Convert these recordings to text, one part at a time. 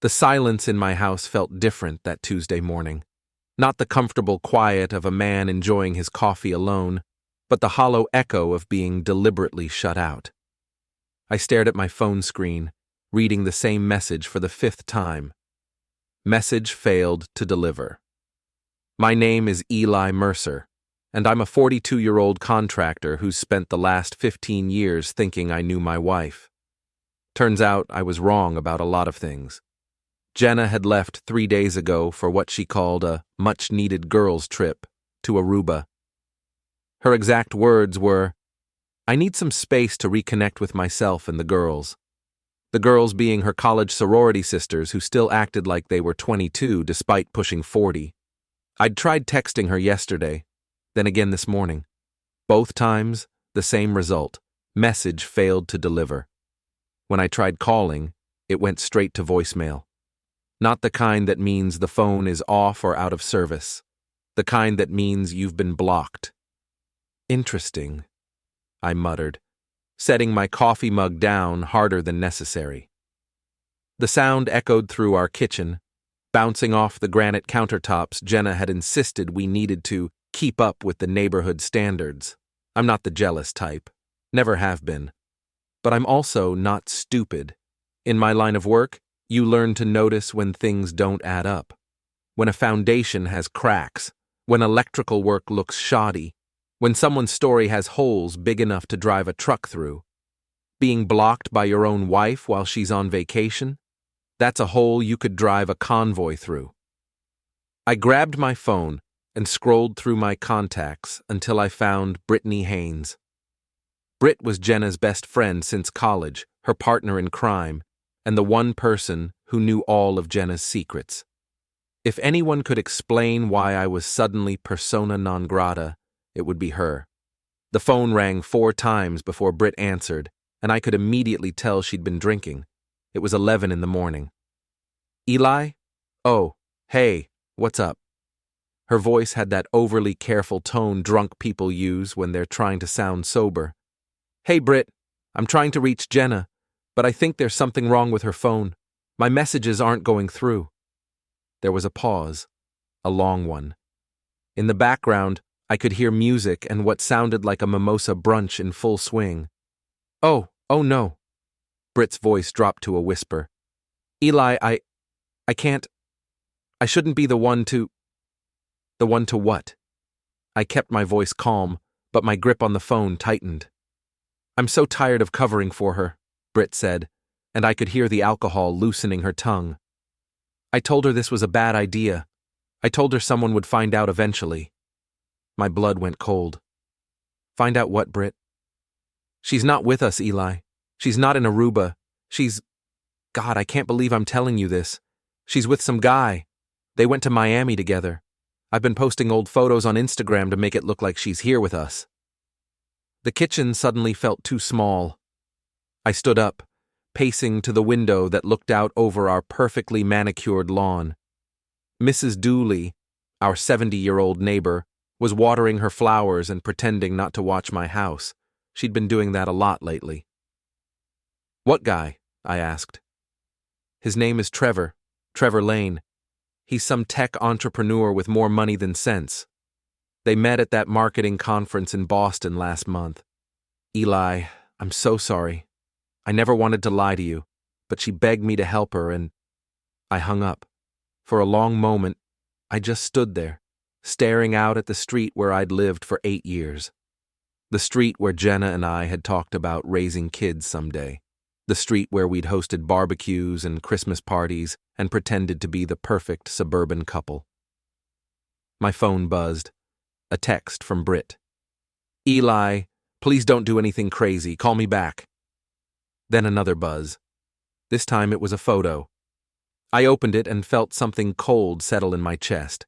The silence in my house felt different that Tuesday morning. Not the comfortable quiet of a man enjoying his coffee alone, but the hollow echo of being deliberately shut out. I stared at my phone screen, reading the same message for the 5th time. Message failed to deliver. My name is Eli Mercer, and I'm a 42-year-old contractor who's spent the last 15 years thinking I knew my wife. Turns out I was wrong about a lot of things. Jenna had left 3 days ago for what she called a much-needed girls' trip to Aruba. Her exact words were, "I need some space to reconnect with myself and the girls." The girls being her college sorority sisters who still acted like they were 22 despite pushing 40. I'd tried texting her yesterday, then again this morning. Both times, the same result. Message failed to deliver. When I tried calling, it went straight to voicemail. Not the kind that means the phone is off or out of service. The kind that means you've been blocked. Interesting, I muttered, setting my coffee mug down harder than necessary. The sound echoed through our kitchen, bouncing off the granite countertops Jenna had insisted we needed to keep up with the neighborhood standards. I'm not the jealous type. Never have been. But I'm also not stupid. In my line of work, you learn to notice when things don't add up. When a foundation has cracks, when electrical work looks shoddy, when someone's story has holes big enough to drive a truck through. Being blocked by your own wife while she's on vacation? That's a hole you could drive a convoy through. I grabbed my phone and scrolled through my contacts until I found Brittany Haynes. Britt was Jenna's best friend since college, her partner in crime, and the one person who knew all of Jenna's secrets. If anyone could explain why I was suddenly persona non grata, it would be her. The phone rang 4 times before Britt answered, and I could immediately tell she'd been drinking. It was 11 in the morning. "Eli? Oh, hey, what's up?" Her voice had that overly careful tone drunk people use when they're trying to sound sober. "Hey, Britt, I'm trying to reach Jenna, but I think there's something wrong with her phone. My messages aren't going through." There was a pause, a long one. In the background, I could hear music and what sounded like a mimosa brunch in full swing. Oh no." Britt's voice dropped to a whisper. "Eli, I can't. I shouldn't be the one to..." "The one to what?" I kept my voice calm, but my grip on the phone tightened. "I'm so tired of covering for her," Britt said, and I could hear the alcohol loosening her tongue. "I told her this was a bad idea. I told her someone would find out eventually." My blood went cold. "Find out what, Britt?" "She's not with us, Eli. She's not in Aruba. God, I can't believe I'm telling you this. She's with some guy. They went to Miami together. I've been posting old photos on Instagram to make it look like she's here with us." The kitchen suddenly felt too small. I stood up, pacing to the window that looked out over our perfectly manicured lawn. Mrs. Dooley, our 70-year-old neighbor, was watering her flowers and pretending not to watch my house. She'd been doing that a lot lately. "What guy?" I asked. "His name is Trevor Lane. He's some tech entrepreneur with more money than sense. They met at that marketing conference in Boston last month. Eli, I'm so sorry. I never wanted to lie to you, but she begged me to help her and..." I hung up. For a long moment, I just stood there, staring out at the street where I'd lived for 8 years. The street where Jenna and I had talked about raising kids someday. The street where we'd hosted barbecues and Christmas parties and pretended to be the perfect suburban couple. My phone buzzed. A text from Britt. "Eli, please don't do anything crazy. Call me back." Then another buzz. This time it was a photo. I opened it and felt something cold settle in my chest.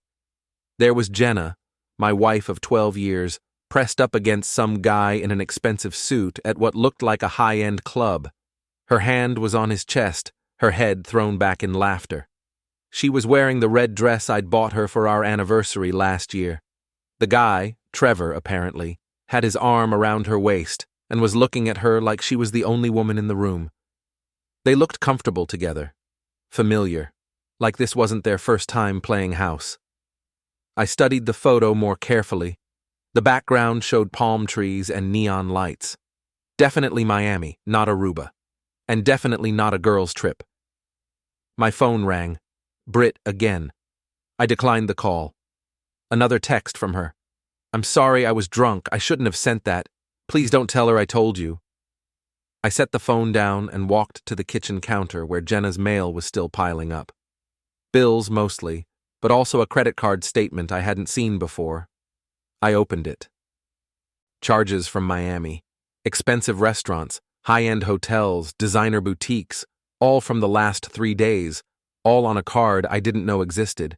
There was Jenna, my wife of 12 years, pressed up against some guy in an expensive suit at what looked like a high-end club. Her hand was on his chest, her head thrown back in laughter. She was wearing the red dress I'd bought her for our anniversary last year. The guy, Trevor apparently, had his arm around her waist and was looking at her like she was the only woman in the room. They looked comfortable together. familiar, like this wasn't their first time playing house. I studied the photo more carefully. The background showed palm trees and neon lights. Definitely Miami, not Aruba. And definitely not a girls' trip. My phone rang. Britt again. I declined the call. Another text from her. I'm sorry, I was drunk. I shouldn't have sent that. Please don't tell her I told you. I set the phone down and walked to the kitchen counter where Jenna's mail was still piling up. Bills mostly, but also a credit card statement I hadn't seen before. I opened it. Charges from Miami. Expensive restaurants, high-end hotels, designer boutiques, all from the last 3 days, all on a card I didn't know existed.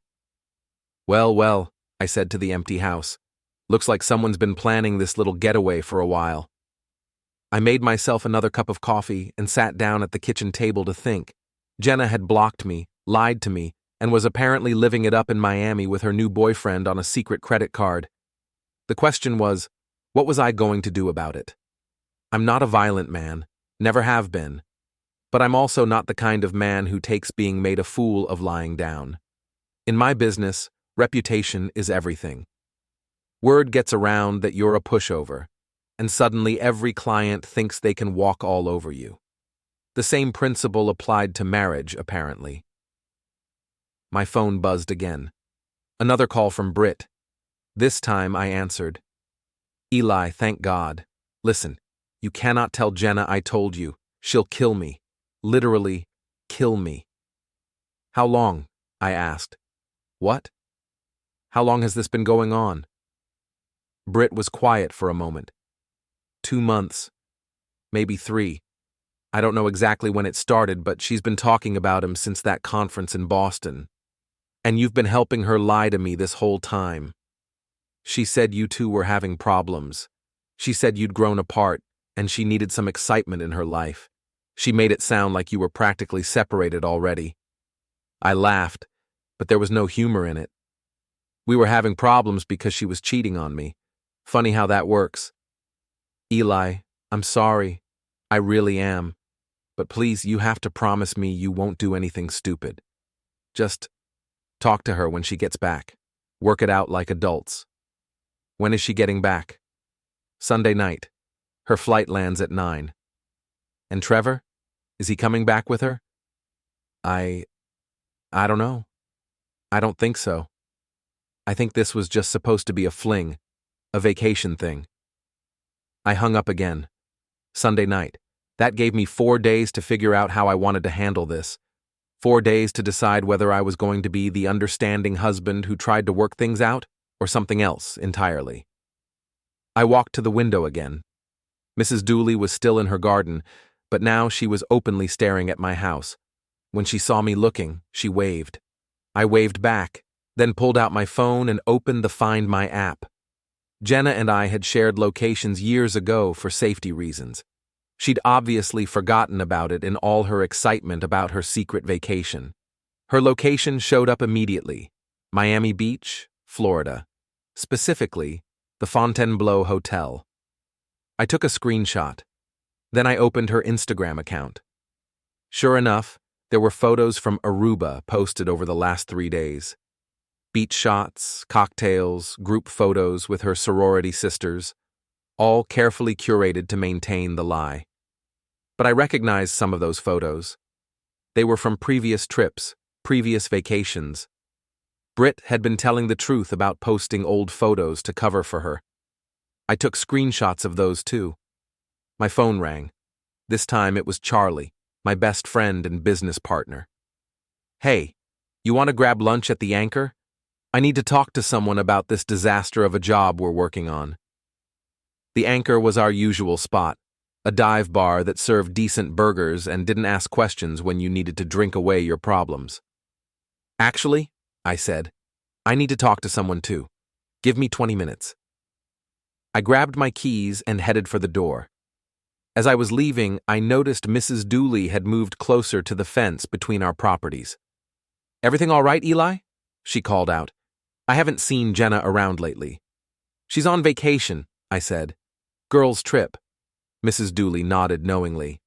Well, I said to the empty house. Looks like someone's been planning this little getaway for a while. I made myself another cup of coffee and sat down at the kitchen table to think. Jenna had blocked me, lied to me, and was apparently living it up in Miami with her new boyfriend on a secret credit card. The question was, what was I going to do about it? I'm not a violent man, never have been, but I'm also not the kind of man who takes being made a fool of lying down. In my business, reputation is everything. Word gets around that you're a pushover, and suddenly every client thinks they can walk all over you. The same principle applied to marriage, apparently. My phone buzzed again. Another call from Britt. This time I answered. Eli, thank God. Listen, you cannot tell Jenna I told you. She'll kill me. Literally, kill me. How long? I asked. What? How long has this been going on? Britt was quiet for a moment. 2 months. Maybe 3. I don't know exactly when it started, but she's been talking about him since that conference in Boston. And you've been helping her lie to me this whole time. She said you two were having problems. She said you'd grown apart, and she needed some excitement in her life. She made it sound like you were practically separated already. I laughed, but there was no humor in it. We were having problems because she was cheating on me. Funny how that works. Eli, I'm sorry. I really am. But please, you have to promise me you won't do anything stupid. Just talk to her when she gets back. Work it out like adults. When is she getting back? Sunday night. Her flight lands at 9. And Trevor? Is he coming back with her? I don't know. I don't think so. I think this was just supposed to be a fling, a vacation thing. I hung up again. Sunday night. That gave me 4 days to figure out how I wanted to handle this. 4 days to decide whether I was going to be the understanding husband who tried to work things out, or something else entirely. I walked to the window again. Mrs. Dooley was still in her garden, but now she was openly staring at my house. When she saw me looking, she waved. I waved back, then pulled out my phone and opened the Find My app. Jenna and I had shared locations years ago for safety reasons. She'd obviously forgotten about it in all her excitement about her secret vacation. Her location showed up immediately: Miami Beach, Florida. Specifically, the Fontainebleau Hotel. I took a screenshot. Then I opened her Instagram account. Sure enough, there were photos from Aruba posted over the last 3 days. Beach shots, cocktails, group photos with her sorority sisters, all carefully curated to maintain the lie. But I recognized some of those photos. They were from previous trips, previous vacations. Britt had been telling the truth about posting old photos to cover for her. I took screenshots of those too. My phone rang. This time it was Charlie, my best friend and business partner. Hey, you want to grab lunch at the Anchor? I need to talk to someone about this disaster of a job we're working on. The Anchor was our usual spot, a dive bar that served decent burgers and didn't ask questions when you needed to drink away your problems. Actually, I said, I need to talk to someone too. Give me 20 minutes. I grabbed my keys and headed for the door. As I was leaving, I noticed Mrs. Dooley had moved closer to the fence between our properties. Everything all right, Eli? She called out. I haven't seen Jenna around lately. She's on vacation, I said. Girls' trip. Mrs. Dooley nodded knowingly.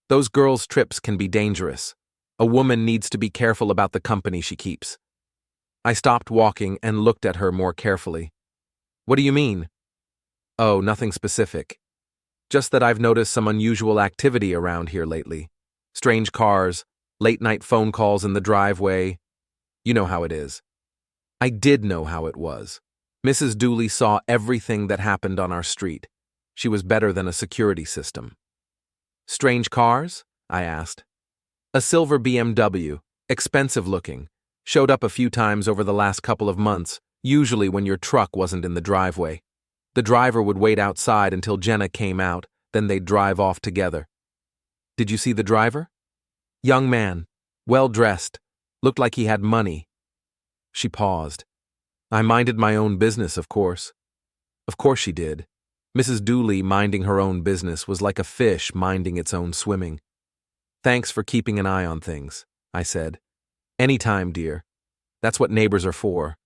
Those girls' trips can be dangerous. A woman needs to be careful about the company she keeps. I stopped walking and looked at her more carefully. What do you mean? Oh, nothing specific. Just that I've noticed some unusual activity around here lately. Strange cars, late-night phone calls in the driveway. You know how it is. I did know how it was. Mrs. Dooley saw everything that happened on our street. She was better than a security system. Strange cars? I asked. A silver BMW, expensive looking, showed up a few times over the last couple of months, usually when your truck wasn't in the driveway. The driver would wait outside until Jenna came out, then they'd drive off together. Did you see the driver? Young man, well-dressed, looked like he had money. She paused. I minded my own business, of course. Of course she did. Mrs. Dooley minding her own business was like a fish minding its own swimming. Thanks for keeping an eye on things, I said. Anytime, dear. That's what neighbors are for.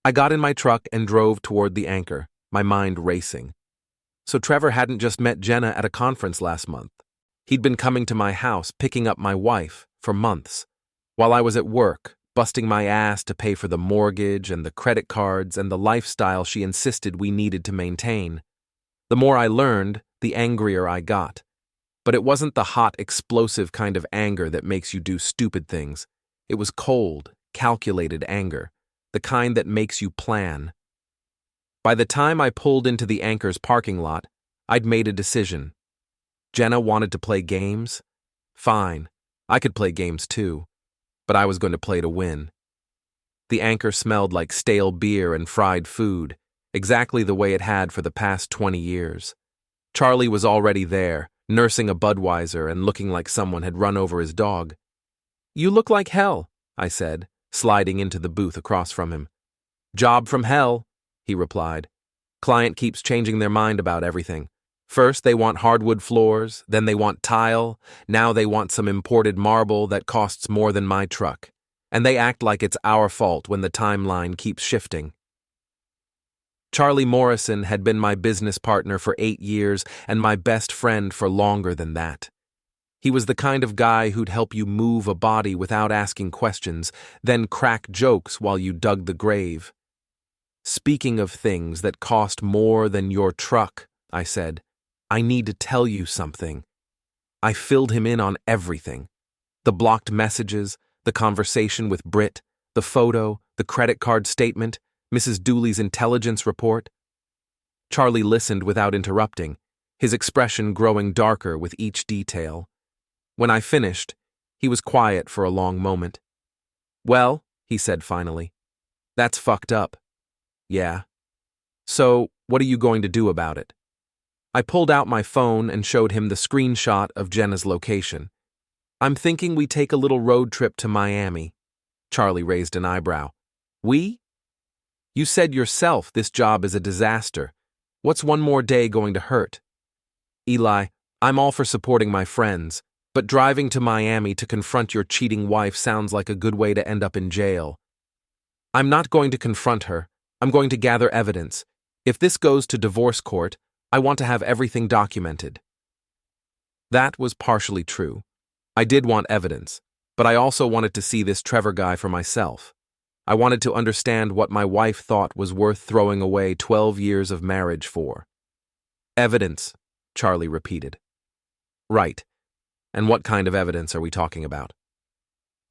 I got in my truck and drove toward the Anchor, my mind racing. So Trevor hadn't just met Jenna at a conference last month. He'd been coming to my house, picking up my wife, for months. While I was at work, busting my ass to pay for the mortgage and the credit cards and the lifestyle she insisted we needed to maintain. The more I learned, the angrier I got. But it wasn't the hot, explosive kind of anger that makes you do stupid things. It was cold, calculated anger, the kind that makes you plan. By the time I pulled into the Anchor's parking lot, I'd made a decision. Jenna wanted to play games? Fine, I could play games too, but I was going to play to win. The Anchor smelled like stale beer and fried food, exactly the way it had for the past 20 years. Charlie was already there, nursing a Budweiser and looking like someone had run over his dog. You look like hell, I said, sliding into the booth across from him. Job from hell, he replied. Client keeps changing their mind about everything. First they want hardwood floors, then they want tile, now they want some imported marble that costs more than my truck. And they act like it's our fault when the timeline keeps shifting. Charlie Morrison had been my business partner for 8 years and my best friend for longer than that. He was the kind of guy who'd help you move a body without asking questions, then crack jokes while you dug the grave. Speaking of things that cost more than your truck, I said, I need to tell you something. I filled him in on everything. The blocked messages, the conversation with Britt, the photo, the credit card statement, Mrs. Dooley's intelligence report. Charlie listened without interrupting, his expression growing darker with each detail. When I finished, he was quiet for a long moment. Well, he said finally, that's fucked up. Yeah. So, what are you going to do about it? I pulled out my phone and showed him the screenshot of Jenna's location. I'm thinking we take a little road trip to Miami. Charlie raised an eyebrow. We? You said yourself this job is a disaster. What's one more day going to hurt? Eli, I'm all for supporting my friends, but driving to Miami to confront your cheating wife sounds like a good way to end up in jail. I'm not going to confront her. I'm going to gather evidence. If this goes to divorce court, I want to have everything documented. That was partially true. I did want evidence, but I also wanted to see this Trevor guy for myself. I wanted to understand what my wife thought was worth throwing away 12 years of marriage for. Evidence, Charlie repeated. Right. And what kind of evidence are we talking about?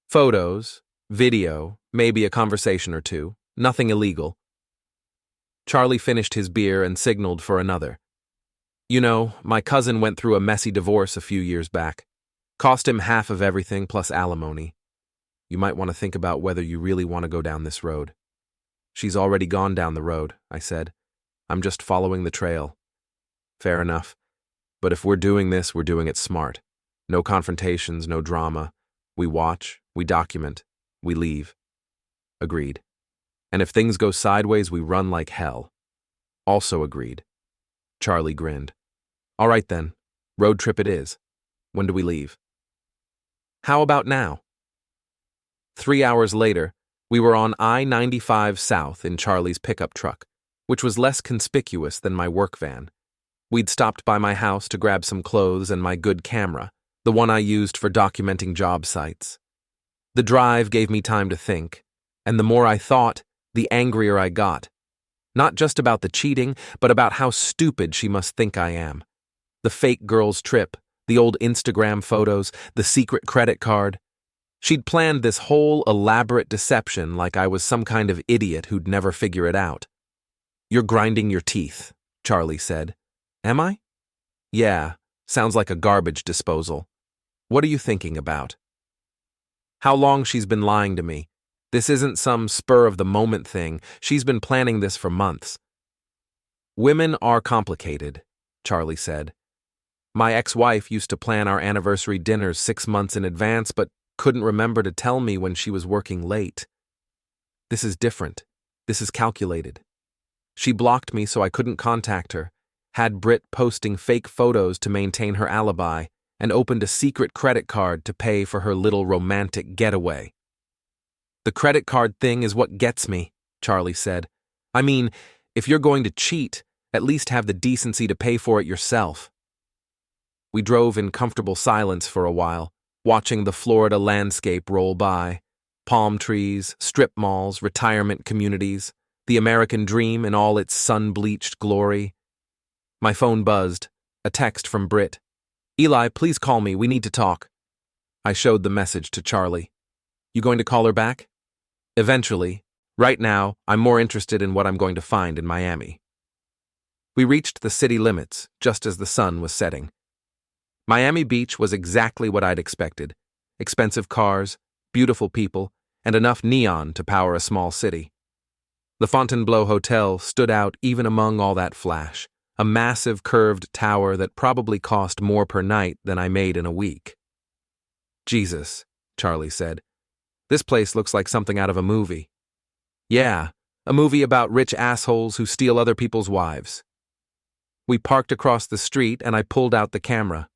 Photos, video, maybe a conversation or two, nothing illegal. Charlie finished his beer and signaled for another. You know, my cousin went through a messy divorce a few years back. Cost him half of everything plus alimony. You might want to think about whether you really want to go down this road. She's already gone down the road, I said. I'm just following the trail. Fair enough. But if we're doing this, we're doing it smart. No confrontations, no drama. We watch, we document, we leave. Agreed. And if things go sideways, we run like hell. Also agreed. Charlie grinned. All right then, road trip it is. When do we leave? How about now? 3 hours later, we were on I-95 South in Charlie's pickup truck, which was less conspicuous than my work van. We'd stopped by my house to grab some clothes and my good camera, the one I used for documenting job sites. The drive gave me time to think, and the more I thought, the angrier I got. Not just about the cheating, but about how stupid she must think I am. The fake girls' trip, the old Instagram photos, the secret credit card. She'd planned this whole elaborate deception like I was some kind of idiot who'd never figure it out. "You're grinding your teeth," Charlie said. "Am I?" "Yeah, sounds like a garbage disposal. What are you thinking about?" How long she's been lying to me. This isn't some spur-of-the-moment thing. She's been planning this for months. "Women are complicated," Charlie said. "My ex-wife used to plan our anniversary dinners 6 months in advance, but couldn't remember to tell me when she was working late. This is different. This is calculated. She blocked me so I couldn't contact her, had Britt posting fake photos to maintain her alibi, and opened a secret credit card to pay for her little romantic getaway." "The credit card thing is what gets me," Charlie said. "I mean, if you're going to cheat, at least have the decency to pay for it yourself." We drove in comfortable silence for a while, watching the Florida landscape roll by. Palm trees, strip malls, retirement communities, the American dream in all its sun-bleached glory. My phone buzzed, a text from Britt. "Eli, please call me, we need to talk." I showed the message to Charlie. "You going to call her back?" "Eventually. Right now, I'm more interested in what I'm going to find in Miami." We reached the city limits just as the sun was setting. Miami Beach was exactly what I'd expected. Expensive cars, beautiful people, and enough neon to power a small city. The Fontainebleau Hotel stood out even among all that flash, a massive curved tower that probably cost more per night than I made in a week. "Jesus," Charlie said. "This place looks like something out of a movie." "Yeah, a movie about rich assholes who steal other people's wives." We parked across the street and I pulled out the camera.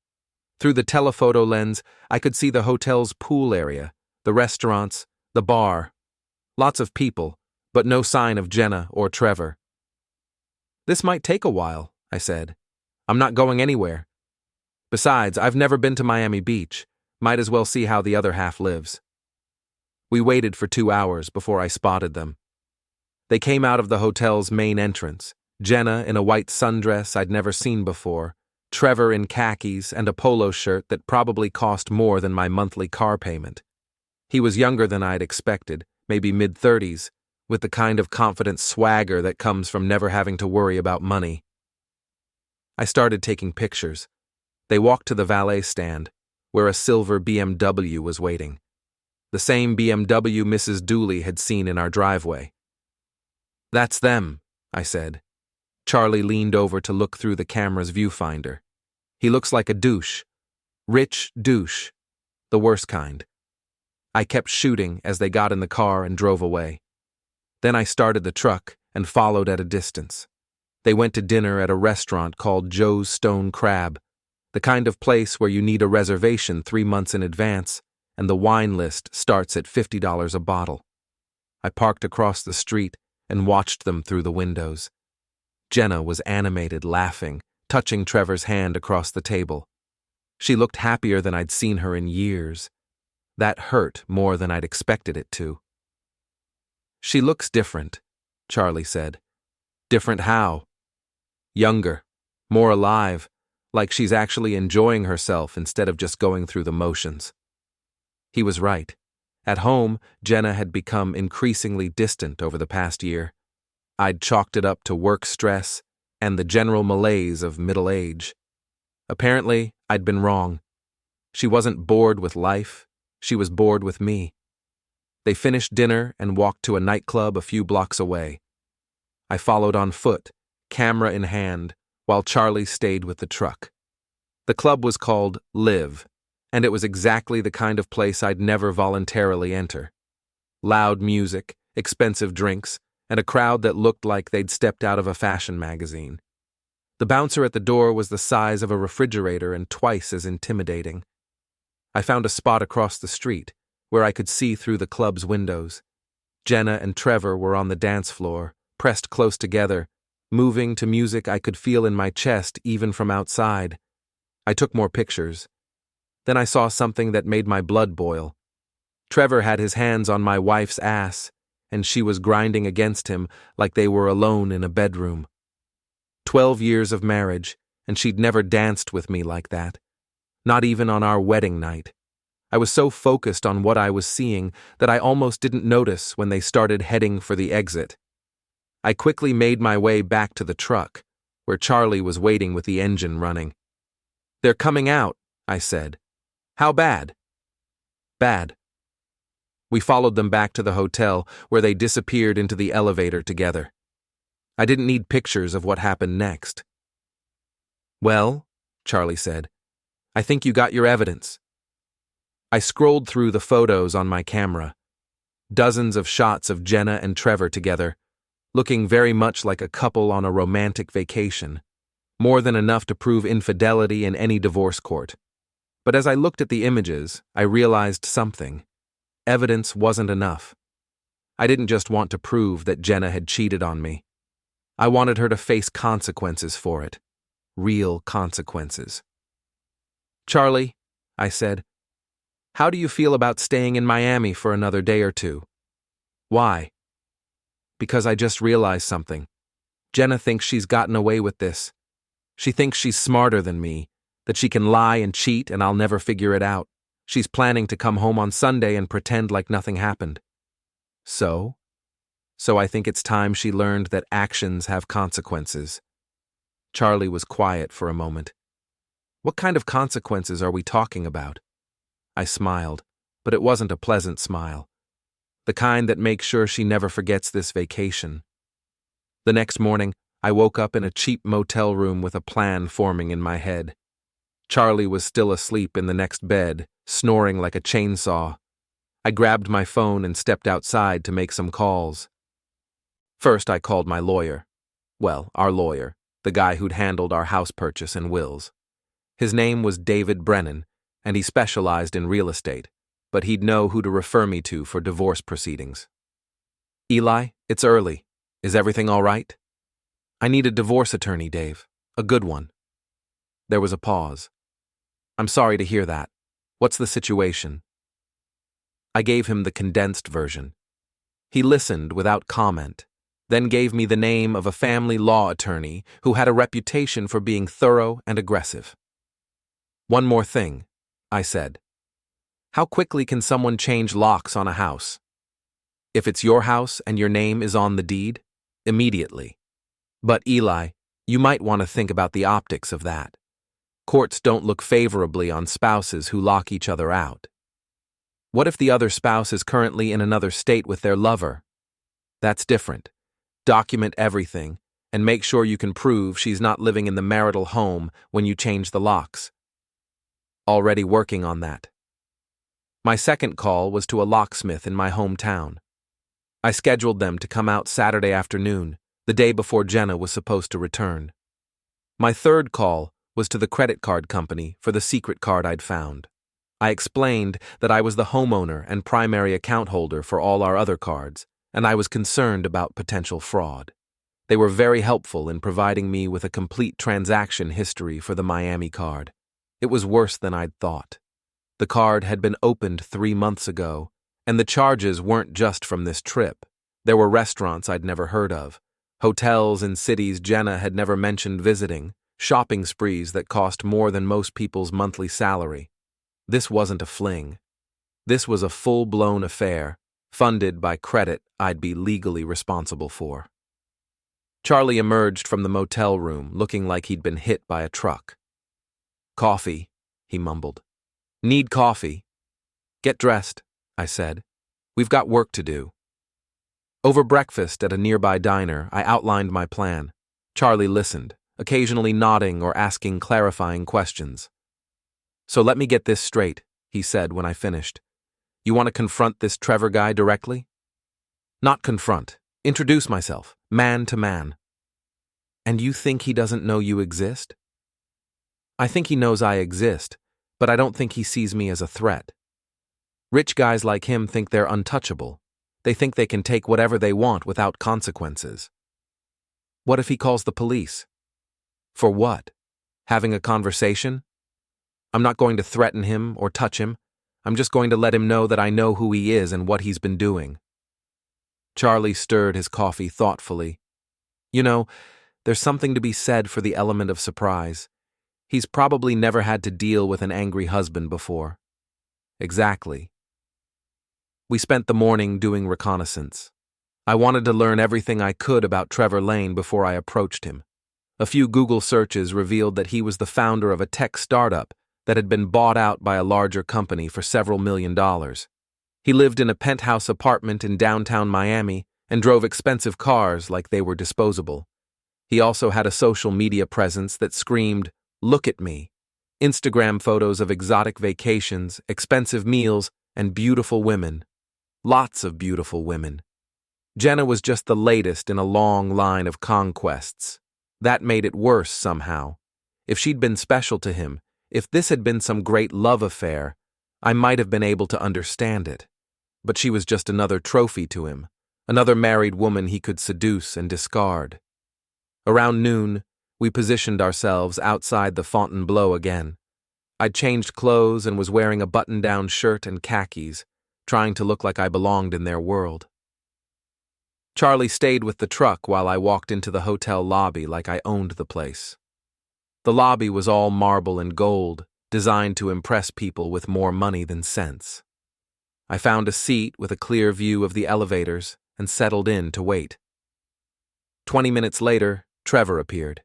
Through the telephoto lens, I could see the hotel's pool area, the restaurants, the bar. Lots of people, but no sign of Jenna or Trevor. "This might take a while," I said. "I'm not going anywhere. Besides, I've never been to Miami Beach. Might as well see how the other half lives." We waited for 2 hours before I spotted them. They came out of the hotel's main entrance, Jenna in a white sundress I'd never seen before, Trevor in khakis and a polo shirt that probably cost more than my monthly car payment. He was younger than I'd expected, maybe mid-30s, with the kind of confident swagger that comes from never having to worry about money. I started taking pictures. They walked to the valet stand, where a silver BMW was waiting. The same BMW Mrs. Dooley had seen in our driveway. "That's them," I said. Charlie leaned over to look through the camera's viewfinder. "He looks like a douche. Rich douche. The worst kind." I kept shooting as they got in the car and drove away. Then I started the truck and followed at a distance. They went to dinner at a restaurant called Joe's Stone Crab, the kind of place where you need a reservation 3 months in advance, and the wine list starts at $50 a bottle. I parked across the street and watched them through the windows. Jenna was animated, laughing, touching Trevor's hand across the table. She looked happier than I'd seen her in years. That hurt more than I'd expected it to. "She looks different," Charlie said. "Different how?" "Younger, more alive, like she's actually enjoying herself instead of just going through the motions." He was right. At home, Jenna had become increasingly distant over the past year. I'd chalked it up to work stress and the general malaise of middle age. Apparently, I'd been wrong. She wasn't bored with life, she was bored with me. They finished dinner and walked to a nightclub a few blocks away. I followed on foot, camera in hand, while Charlie stayed with the truck. The club was called Live, and it was exactly the kind of place I'd never voluntarily enter. Loud music, expensive drinks, and a crowd that looked like they'd stepped out of a fashion magazine. The bouncer at the door was the size of a refrigerator and twice as intimidating. I found a spot across the street, where I could see through the club's windows. Jenna and Trevor were on the dance floor, pressed close together, moving to music I could feel in my chest even from outside. I took more pictures. Then I saw something that made my blood boil. Trevor had his hands on my wife's ass, and she was grinding against him like they were alone in a bedroom. 12 years of marriage, and she'd never danced with me like that. Not even on our wedding night. I was so focused on what I was seeing that I almost didn't notice when they started heading for the exit. I quickly made my way back to the truck, where Charlie was waiting with the engine running. "They're coming out," I said. "How bad?" "Bad." We followed them back to the hotel, where they disappeared into the elevator together. I didn't need pictures of what happened next. "Well," Charlie said, "I think you got your evidence." I scrolled through the photos on my camera. Dozens of shots of Jenna and Trevor together, looking very much like a couple on a romantic vacation. More than enough to prove infidelity in any divorce court. But as I looked at the images, I realized something. Evidence wasn't enough. I didn't just want to prove that Jenna had cheated on me. I wanted her to face consequences for it. Real consequences. "Charlie," I said, "how do you feel about staying in Miami for another day or two?" "Why?" "Because I just realized something. Jenna thinks she's gotten away with this. She thinks she's smarter than me, that she can lie and cheat and I'll never figure it out. She's planning to come home on Sunday and pretend like nothing happened." So? "So I think it's time she learned that actions have consequences." Charlie was quiet for a moment. "What kind of consequences are we talking about?" I smiled, but it wasn't a pleasant smile. The kind that makes sure she never forgets this vacation. The next morning, I woke up in a cheap motel room with a plan forming in my head. Charlie was still asleep in the next bed, snoring like a chainsaw. I grabbed my phone and stepped outside to make some calls. First, I called my lawyer. Well, our lawyer, the guy who'd handled our house purchase and wills. His name was David Brennan, and he specialized in real estate, but he'd know who to refer me to for divorce proceedings. "Eli, it's early. Is everything all right?" "I need a divorce attorney, Dave. A good one." There was a pause. "I'm sorry to hear that. What's the situation?" I gave him the condensed version. He listened without comment, then gave me the name of a family law attorney who had a reputation for being thorough and aggressive. "One more thing," I said. "How quickly can someone change locks on a house?" "If it's your house and your name is on the deed, immediately. But Eli, you might want to think about the optics of that. Courts don't look favorably on spouses who lock each other out. What if the other spouse is currently in another state with their lover? That's different. Document everything, and make sure you can prove she's not living in the marital home when you change the locks." Already working on that. My second call was to a locksmith in my hometown. I scheduled them to come out Saturday afternoon, the day before Jenna was supposed to return. My third call was to the credit card company for the secret card I'd found. I explained that I was the homeowner and primary account holder for all our other cards, and I was concerned about potential fraud. They were very helpful in providing me with a complete transaction history for the Miami card. It was worse than I'd thought. The card had been opened 3 months ago, and the charges weren't just from this trip. There were restaurants I'd never heard of, hotels in cities Jenna had never mentioned visiting, shopping sprees that cost more than most people's monthly salary. This wasn't a fling. This was a full-blown affair, funded by credit I'd be legally responsible for. Charlie emerged from the motel room looking like he'd been hit by a truck. "Coffee," he mumbled. "Need coffee." "Get dressed," I said. "We've got work to do." Over breakfast at a nearby diner, I outlined my plan. Charlie listened, occasionally nodding or asking clarifying questions. "So let me get this straight," he said when I finished. "You want to confront this Trevor guy directly?" "Not confront. Introduce myself, man to man." "And you think he doesn't know you exist?" "I think he knows I exist, but I don't think he sees me as a threat. Rich guys like him think they're untouchable. They think they can take whatever they want without consequences." "What if he calls the police?" "For what? Having a conversation?" I'm not going to threaten him or touch him. I'm just going to let him know that I know who he is and what he's been doing. Charlie stirred his coffee thoughtfully. You know, there's something to be said for the element of surprise. He's probably never had to deal with an angry husband before. Exactly. We spent the morning doing reconnaissance. I wanted to learn everything I could about Trevor Lane before I approached him. A few Google searches revealed that he was the founder of a tech startup that had been bought out by a larger company for several $1,000,000. He lived in a penthouse apartment in downtown Miami and drove expensive cars like they were disposable. He also had a social media presence that screamed, "Look at me." Instagram photos of exotic vacations, expensive meals, and beautiful women. Lots of beautiful women. Jenna was just the latest in a long line of conquests. That made it worse somehow. If she'd been special to him, if this had been some great love affair, I might have been able to understand it. But she was just another trophy to him, another married woman he could seduce and discard. Around noon, we positioned ourselves outside the Fontainebleau again. I'd changed clothes and was wearing a button-down shirt and khakis, trying to look like I belonged in their world. Charlie stayed with the truck while I walked into the hotel lobby like I owned the place. The lobby was all marble and gold, designed to impress people with more money than sense. I found a seat with a clear view of the elevators and settled in to wait. 20 minutes later, Trevor appeared.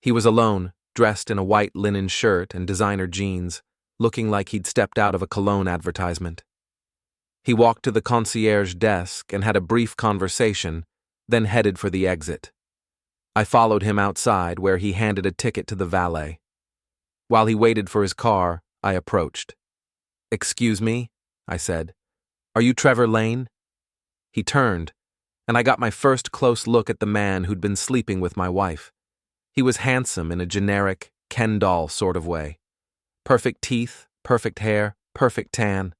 He was alone, dressed in a white linen shirt and designer jeans, looking like he'd stepped out of a cologne advertisement. He walked to the concierge desk and had a brief conversation, then headed for the exit. I followed him outside, where he handed a ticket to the valet. While he waited for his car, I approached. "Excuse me," I said. "Are you Trevor Lane?" He turned, and I got my first close look at the man who'd been sleeping with my wife. He was handsome in a generic, Ken doll sort of way. Perfect teeth, perfect hair, perfect tan.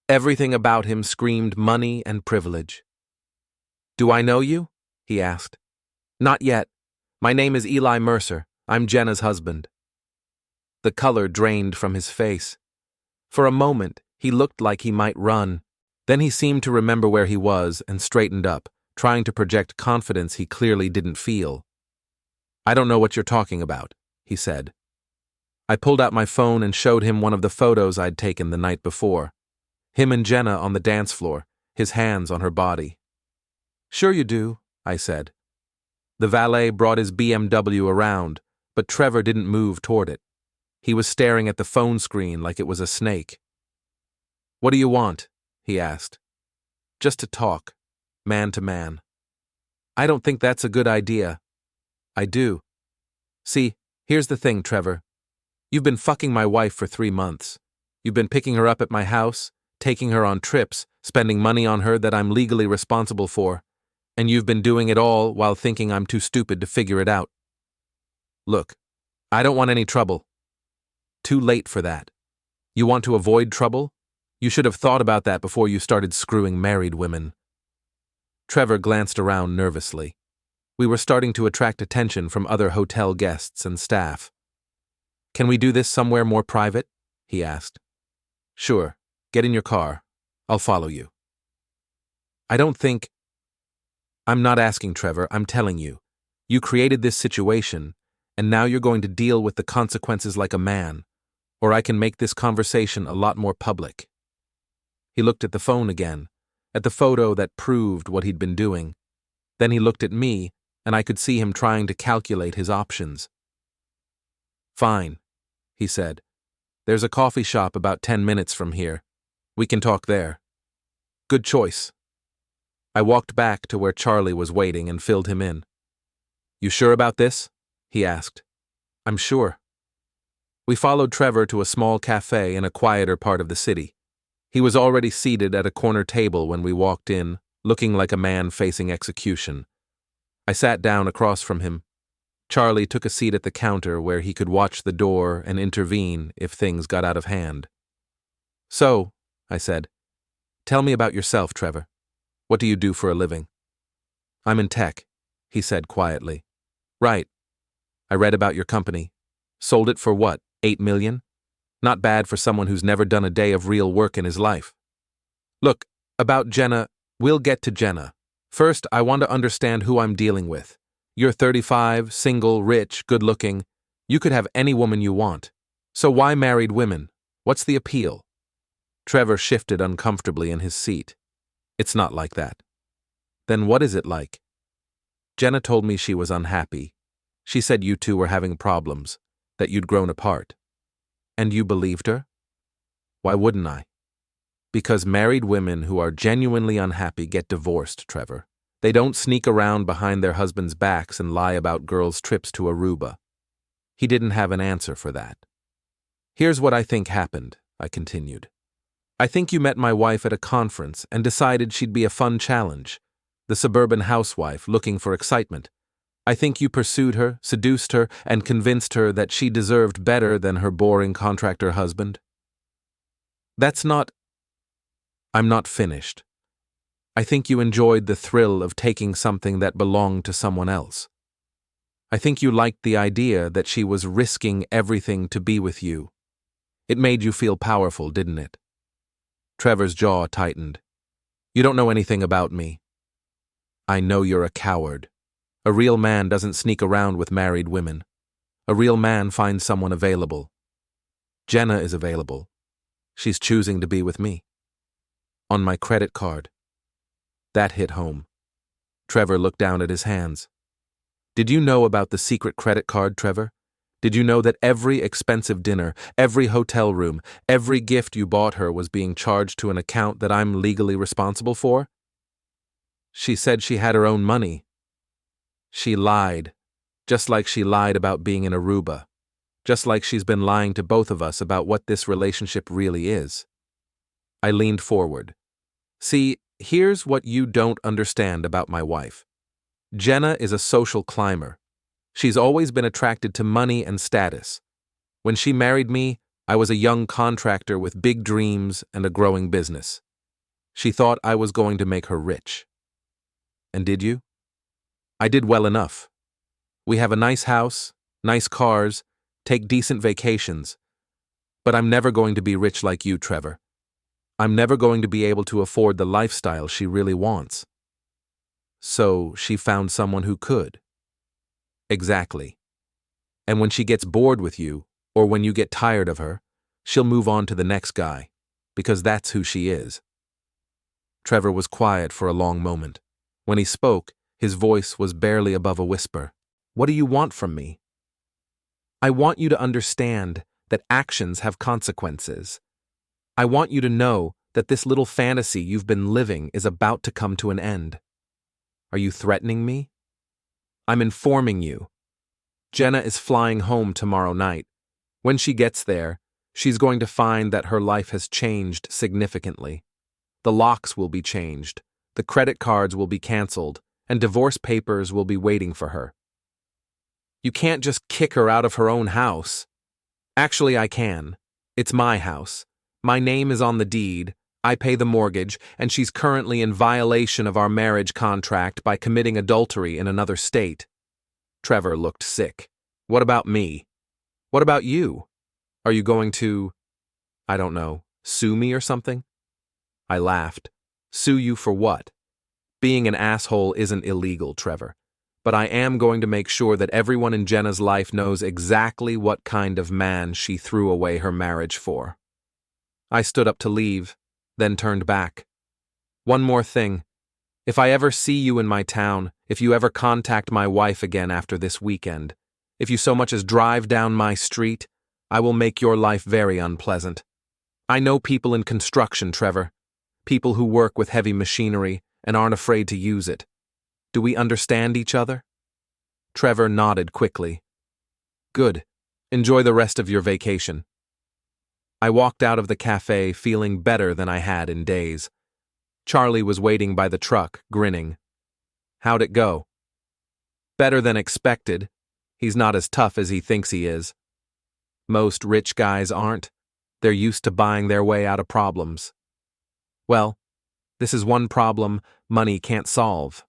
Everything about him screamed money and privilege. "Do I know you?" he asked. "Not yet. My name is Eli Mercer. I'm Jenna's husband." The color drained from his face. For a moment, he looked like he might run. Then he seemed to remember where he was and straightened up, trying to project confidence he clearly didn't feel. "I don't know what you're talking about," he said. I pulled out my phone and showed him one of the photos I'd taken the night before. Him and Jenna on the dance floor, his hands on her body. "Sure you do," I said. The valet brought his BMW around, but Trevor didn't move toward it. He was staring at the phone screen like it was a snake. "What do you want?" he asked. "Just to talk, man to man." "I don't think that's a good idea." "I do. See, here's the thing, Trevor. You've been fucking my wife for 3 months. You've been picking her up at my house, taking her on trips, spending money on her that I'm legally responsible for, and you've been doing it all while thinking I'm too stupid to figure it out. Look, I don't want any trouble. Too late for that. You want to avoid trouble? You should have thought about that before you started screwing married women." Trevor glanced around nervously. We were starting to attract attention from other hotel guests and staff. "Can we do this somewhere more private?" he asked. "Sure. Get in your car. I'll follow you." "I don't think—" "I'm not asking, Trevor. I'm telling you. You created this situation, and now you're going to deal with the consequences like a man, or I can make this conversation a lot more public." He looked at the phone again, at the photo that proved what he'd been doing. Then he looked at me, and I could see him trying to calculate his options. "Fine," he said. "There's a coffee shop about 10 minutes from here. We can talk there." "Good choice." I walked back to where Charlie was waiting and filled him in. "You sure about this?" he asked. "I'm sure." We followed Trevor to a small cafe in a quieter part of the city. He was already seated at a corner table when we walked in, looking like a man facing execution. I sat down across from him. Charlie took a seat at the counter where he could watch the door and intervene if things got out of hand. "So," I said, "tell me about yourself, Trevor. What do you do for a living?" "I'm in tech," he said quietly. "Right. I read about your company. Sold it for what, $8 million? Not bad for someone who's never done a day of real work in his life. Look, about Jenna, we'll get to Jenna. First, I want to understand who I'm dealing with. You're 35, single, rich, good-looking. You could have any woman you want. So why married women? What's the appeal? Trevor shifted uncomfortably in his seat. It's not like that. Then what is it like? Jenna told me she was unhappy. She said you two were having problems, that you'd grown apart. And you believed her? Why wouldn't I? Because married women who are genuinely unhappy get divorced, Trevor. They don't sneak around behind their husbands' backs and lie about girls' trips to Aruba. He didn't have an answer for that. Here's what I think happened, I continued. I think you met my wife at a conference and decided she'd be a fun challenge, the suburban housewife looking for excitement. I think you pursued her, seduced her, and convinced her that she deserved better than her boring contractor husband. I'm not finished. I think you enjoyed the thrill of taking something that belonged to someone else. I think you liked the idea that she was risking everything to be with you. It made you feel powerful, didn't it? Trevor's jaw tightened. You don't know anything about me. I know you're a coward. A real man doesn't sneak around with married women. A real man finds someone available. Jenna is available. She's choosing to be with me. On my credit card. That hit home. Trevor looked down at his hands. Did you know about the secret credit card, Trevor? Did you know that every expensive dinner, every hotel room, every gift you bought her was being charged to an account that I'm legally responsible for? She said she had her own money. She lied, just like she lied about being in Aruba, just like she's been lying to both of us about what this relationship really is. I leaned forward. See, here's what you don't understand about my wife. Jenna is a social climber. She's always been attracted to money and status. When she married me, I was a young contractor with big dreams and a growing business. She thought I was going to make her rich. And did you? I did well enough. We have a nice house, nice cars, take decent vacations. But I'm never going to be rich like you, Trevor. I'm never going to be able to afford the lifestyle she really wants. So she found someone who could. Exactly. And when she gets bored with you, or when you get tired of her, she'll move on to the next guy, because that's who she is. Trevor was quiet for a long moment. When he spoke, his voice was barely above a whisper. What do you want from me? I want you to understand that actions have consequences. I want you to know that this little fantasy you've been living is about to come to an end. Are you threatening me? I'm informing you. Jenna is flying home tomorrow night. When she gets there, she's going to find that her life has changed significantly. The locks will be changed, the credit cards will be canceled, and divorce papers will be waiting for her. You can't just kick her out of her own house. Actually, I can. It's my house. My name is on the deed, I pay the mortgage, and she's currently in violation of our marriage contract by committing adultery in another state. Trevor looked sick. What about me? What about you? Are you going to, I don't know, sue me or something? I laughed. Sue you for what? Being an asshole isn't illegal, Trevor. But I am going to make sure that everyone in Jenna's life knows exactly what kind of man she threw away her marriage for. I stood up to leave, then turned back. One more thing. If I ever see you in my town, if you ever contact my wife again after this weekend, if you so much as drive down my street, I will make your life very unpleasant. I know people in construction, Trevor. People who work with heavy machinery and aren't afraid to use it. Do we understand each other? Trevor nodded quickly. Good. Enjoy the rest of your vacation. I walked out of the cafe feeling better than I had in days. Charlie was waiting by the truck, grinning. How'd it go? Better than expected. He's not as tough as he thinks he is. Most rich guys aren't. They're used to buying their way out of problems. Well, this is one problem money can't solve.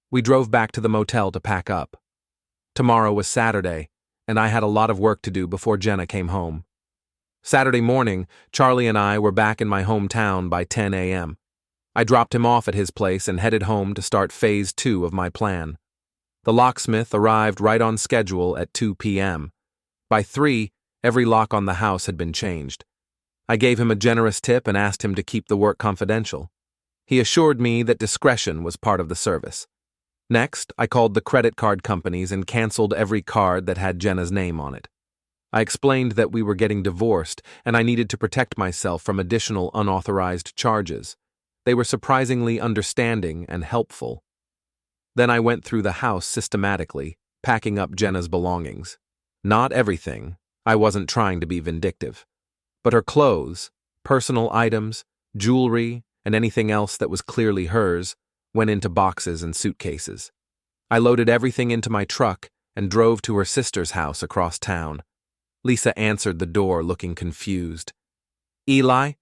We drove back to the motel to pack up. Tomorrow was Saturday, and I had a lot of work to do before Jenna came home. Saturday morning, Charlie and I were back in my hometown by 10 a.m. I dropped him off at his place and headed home to start phase 2 of my plan. The locksmith arrived right on schedule at 2 p.m. By 3, every lock on the house had been changed. I gave him a generous tip and asked him to keep the work confidential. He assured me that discretion was part of the service. Next, I called the credit card companies and canceled every card that had Jenna's name on it. I explained that we were getting divorced and I needed to protect myself from additional unauthorized charges. They were surprisingly understanding and helpful. Then I went through the house systematically, packing up Jenna's belongings. Not everything. I wasn't trying to be vindictive. But her clothes, personal items, jewelry, and anything else that was clearly hers went into boxes and suitcases. I loaded everything into my truck and drove to her sister's house across town. Lisa answered the door looking confused. "Eli,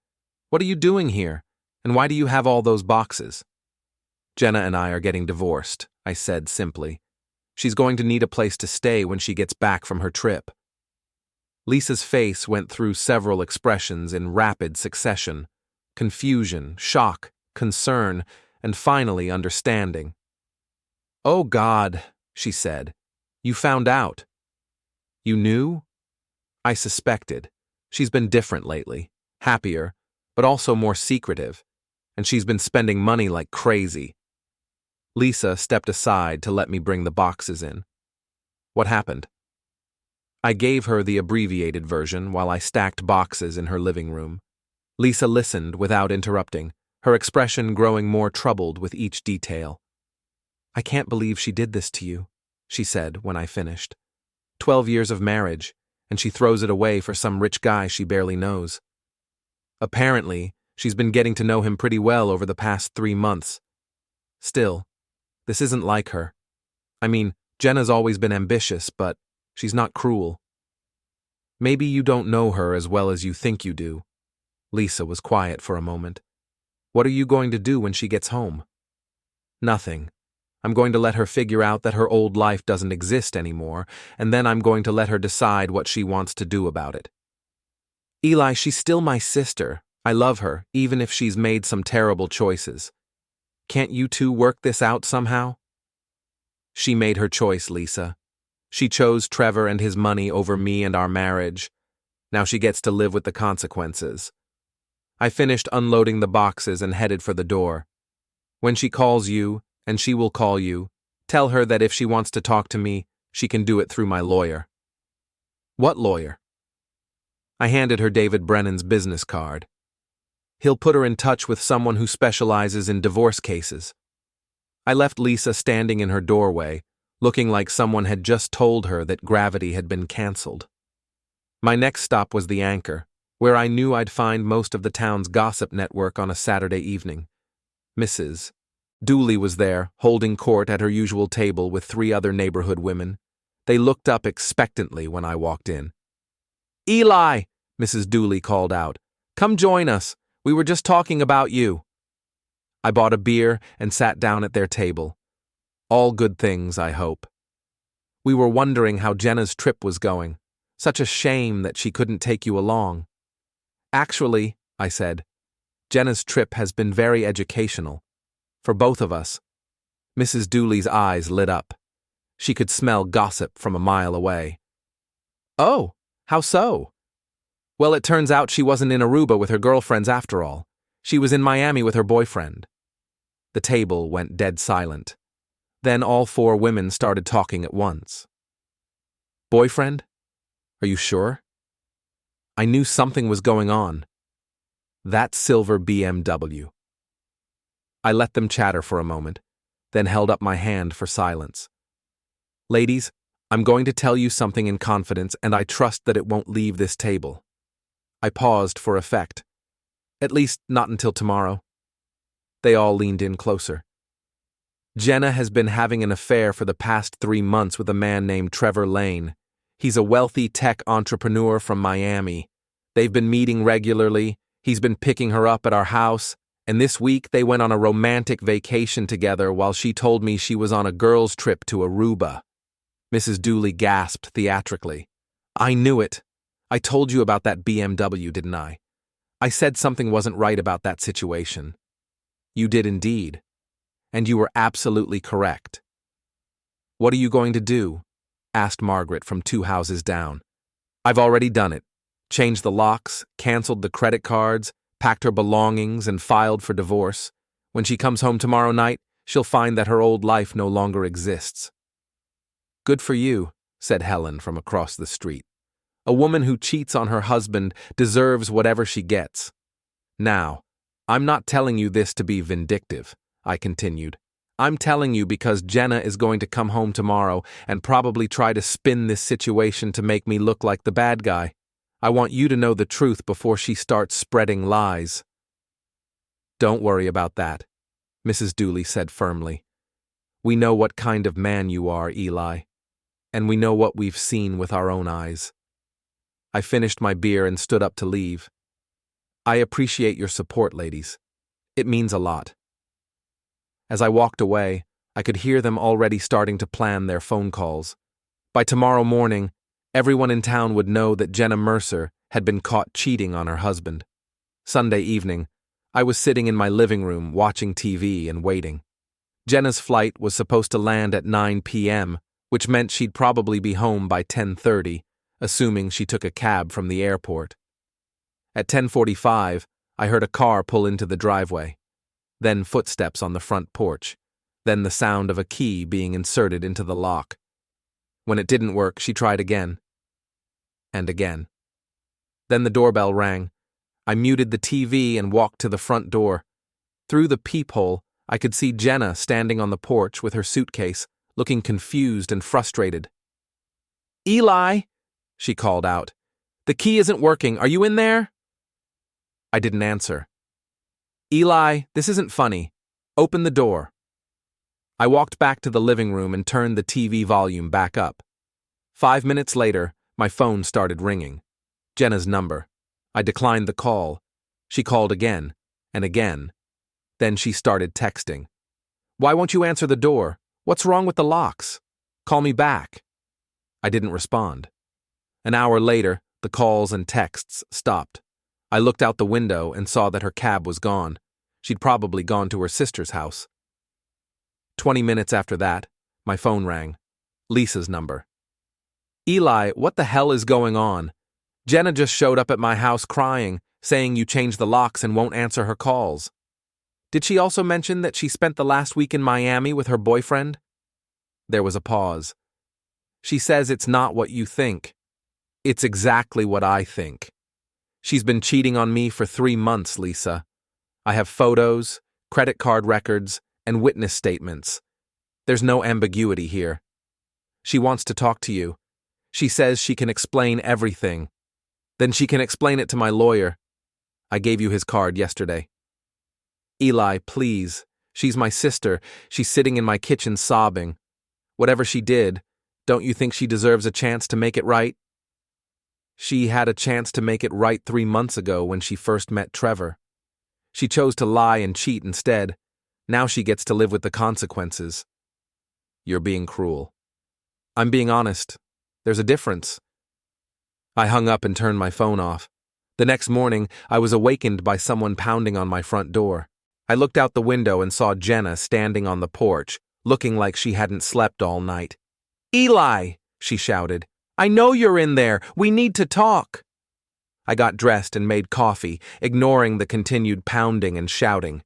what are you doing here? And why do you have all those boxes?" "Jenna and I are getting divorced," I said simply. "She's going to need a place to stay when she gets back from her trip." Lisa's face went through several expressions in rapid succession: confusion, shock, concern, and finally understanding. "Oh God," she said. "You found out." "You knew?" I suspected. She's been different lately, happier, but also more secretive, and she's been spending money like crazy. Lisa stepped aside to let me bring the boxes in. "What happened?" I gave her the abbreviated version while I stacked boxes in her living room. Lisa listened without interrupting, her expression growing more troubled with each detail. "I can't believe she did this to you," she said when I finished. 12 years of marriage, and she throws it away for some rich guy she barely knows. Apparently, she's been getting to know him pretty well over the past 3 months. Still, this isn't like her. I mean, Jenna's always been ambitious, but she's not cruel. Maybe you don't know her as well as you think you do. Lisa was quiet for a moment. "What are you going to do when she gets home?" "Nothing. I'm going to let her figure out that her old life doesn't exist anymore, and then I'm going to let her decide what she wants to do about it." "Eli, she's still my sister. I love her, even if she's made some terrible choices. Can't you two work this out somehow?" "She made her choice, Lisa. She chose Trevor and his money over me and our marriage. Now she gets to live with the consequences." I finished unloading the boxes and headed for the door. "When she calls you, and she will call you, tell her that if she wants to talk to me, she can do it through my lawyer." "What lawyer?" I handed her David Brennan's business card. "He'll put her in touch with someone who specializes in divorce cases." I left Lisa standing in her doorway, looking like someone had just told her that gravity had been canceled. My next stop was the Anchor, where I knew I'd find most of the town's gossip network on a Saturday evening. Mrs. Dooley was there, holding court at her usual table with 3 other neighborhood women. They looked up expectantly when I walked in. "Eli," Mrs. Dooley called out, "come join us. We were just talking about you." I bought a beer and sat down at their table. All good things, I hope. "We were wondering how Jenna's trip was going. Such a shame that she couldn't take you along." "Actually," I said, "Jenna's trip has been very educational. For both of us." Mrs. Dooley's eyes lit up. She could smell gossip from a mile away. "Oh, how so?" "Well, it turns out she wasn't in Aruba with her girlfriends after all. She was in Miami with her boyfriend." The table went dead silent. Then all 4 women started talking at once. "Boyfriend? Are you sure?" I knew something was going on. "That silver BMW." I let them chatter for a moment, then held up my hand for silence. "Ladies, I'm going to tell you something in confidence, and I trust that it won't leave this table." I paused for effect. "At least not until tomorrow." They all leaned in closer. "Jenna has been having an affair for the past 3 months with a man named Trevor Lane. He's a wealthy tech entrepreneur from Miami. They've been meeting regularly, he's been picking her up at our house, and this week they went on a romantic vacation together while she told me she was on a girls' trip to Aruba." Mrs. Dooley gasped theatrically. "I knew it. I told you about that BMW, didn't I? I said something wasn't right about that situation. You did indeed. And you were absolutely correct. What are you going to do? Asked Margaret from 2 houses down. I've already done it. Changed the locks, canceled the credit cards, packed her belongings, and filed for divorce. When she comes home tomorrow night, she'll find that her old life no longer exists. Good for you, said Helen from across the street. A woman who cheats on her husband deserves whatever she gets. Now, I'm not telling you this to be vindictive, I continued. I'm telling you because Jenna is going to come home tomorrow and probably try to spin this situation to make me look like the bad guy. I want you to know the truth before she starts spreading lies. Don't worry about that, Mrs. Dooley said firmly. We know what kind of man you are, Eli, and we know what we've seen with our own eyes. I finished my beer and stood up to leave. I appreciate your support, ladies. It means a lot. As I walked away, I could hear them already starting to plan their phone calls. By tomorrow morning, everyone in town would know that Jenna Mercer had been caught cheating on her husband. Sunday evening, I was sitting in my living room watching TV and waiting. Jenna's flight was supposed to land at 9 p.m., which meant she'd probably be home by 10:30, assuming she took a cab from the airport. At 10:45, I heard a car pull into the driveway, then footsteps on the front porch, then the sound of a key being inserted into the lock. When it didn't work, she tried again. And again. Then the doorbell rang. I muted the TV and walked to the front door. Through the peephole, I could see Jenna standing on the porch with her suitcase, looking confused and frustrated. Eli, she called out. The key isn't working. Are you in there? I didn't answer. Eli, this isn't funny. Open the door. I walked back to the living room and turned the TV volume back up. 5 minutes later, my phone started ringing. Jenna's number. I declined the call. She called again, and again. Then she started texting. Why won't you answer the door? What's wrong with the locks? Call me back. I didn't respond. An hour later, the calls and texts stopped. I looked out the window and saw that her cab was gone. She'd probably gone to her sister's house. 20 minutes after that, my phone rang. Lisa's number. Eli, what the hell is going on? Jenna just showed up at my house crying, saying you changed the locks and won't answer her calls. Did she also mention that she spent the last week in Miami with her boyfriend? There was a pause. She says it's not what you think. It's exactly what I think. She's been cheating on me for 3 months, Lisa. I have photos, credit card records, and witness statements. There's no ambiguity here. She wants to talk to you. She says she can explain everything. Then she can explain it to my lawyer. I gave you his card yesterday. Eli, please. She's my sister. She's sitting in my kitchen sobbing. Whatever she did, don't you think she deserves a chance to make it right? She had a chance to make it right 3 months ago when she first met Trevor. She chose to lie and cheat instead. Now she gets to live with the consequences. You're being cruel. I'm being honest. There's a difference. I hung up and turned my phone off. The next morning, I was awakened by someone pounding on my front door. I looked out the window and saw Jenna standing on the porch, looking like she hadn't slept all night. Eli, she shouted. I know you're in there. We need to talk. I got dressed and made coffee, ignoring the continued pounding and shouting.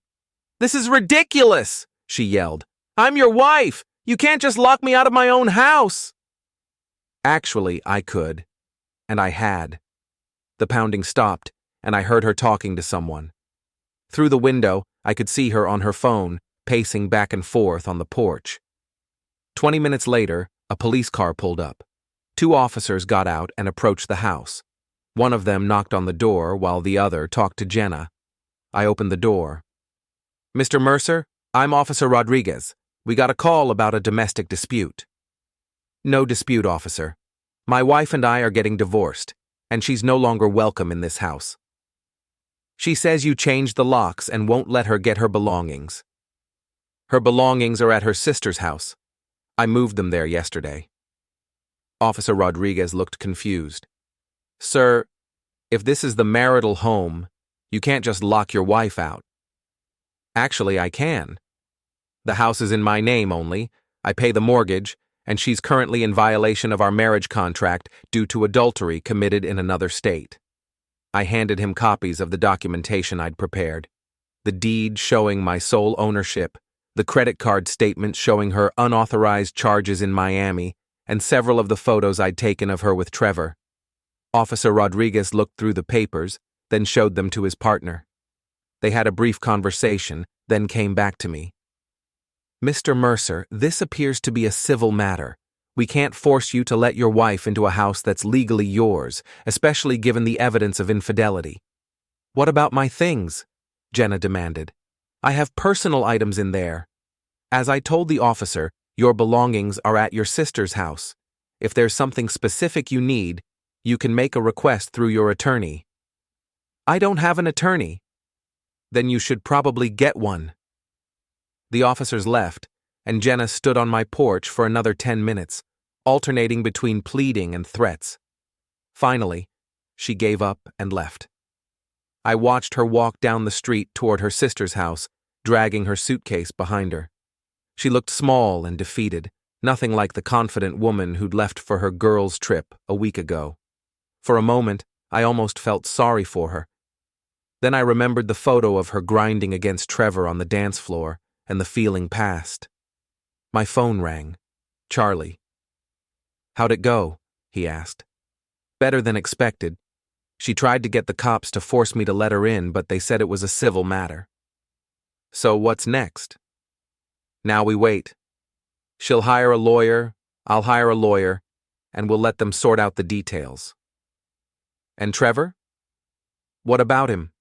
This is ridiculous, she yelled. I'm your wife. You can't just lock me out of my own house. Actually, I could. And I had. The pounding stopped, and I heard her talking to someone. Through the window, I could see her on her phone, pacing back and forth on the porch. 20 minutes later, a police car pulled up. 2 officers got out and approached the house. One of them knocked on the door while the other talked to Jenna. I opened the door. Mr. Mercer, I'm Officer Rodriguez. We got a call about a domestic dispute. No dispute, officer. My wife and I are getting divorced, and she's no longer welcome in this house. She says you changed the locks and won't let her get her belongings. Her belongings are at her sister's house. I moved them there yesterday. Officer Rodriguez looked confused. Sir, if this is the marital home, you can't just lock your wife out. Actually, I can. The house is in my name only, I pay the mortgage, and she's currently in violation of our marriage contract due to adultery committed in another state. I handed him copies of the documentation I'd prepared. The deed showing my sole ownership, the credit card statement showing her unauthorized charges in Miami, and several of the photos I'd taken of her with Trevor. Officer Rodriguez looked through the papers, then showed them to his partner. They had a brief conversation, then came back to me. Mr. Mercer, this appears to be a civil matter. We can't force you to let your wife into a house that's legally yours, especially given the evidence of infidelity. What about my things? Jenna demanded. I have personal items in there. As I told the officer, your belongings are at your sister's house. If there's something specific you need, you can make a request through your attorney. I don't have an attorney. Then you should probably get one. The officers left, and Jenna stood on my porch for another 10 minutes, alternating between pleading and threats. Finally, she gave up and left. I watched her walk down the street toward her sister's house, dragging her suitcase behind her. She looked small and defeated, nothing like the confident woman who'd left for her girls' trip a week ago. For a moment, I almost felt sorry for her. Then I remembered the photo of her grinding against Trevor on the dance floor, and the feeling passed. My phone rang. Charlie. How'd it go? He asked. Better than expected. She tried to get the cops to force me to let her in, but they said it was a civil matter. So what's next? Now we wait. She'll hire a lawyer, I'll hire a lawyer, and we'll let them sort out the details. And Trevor? What about him?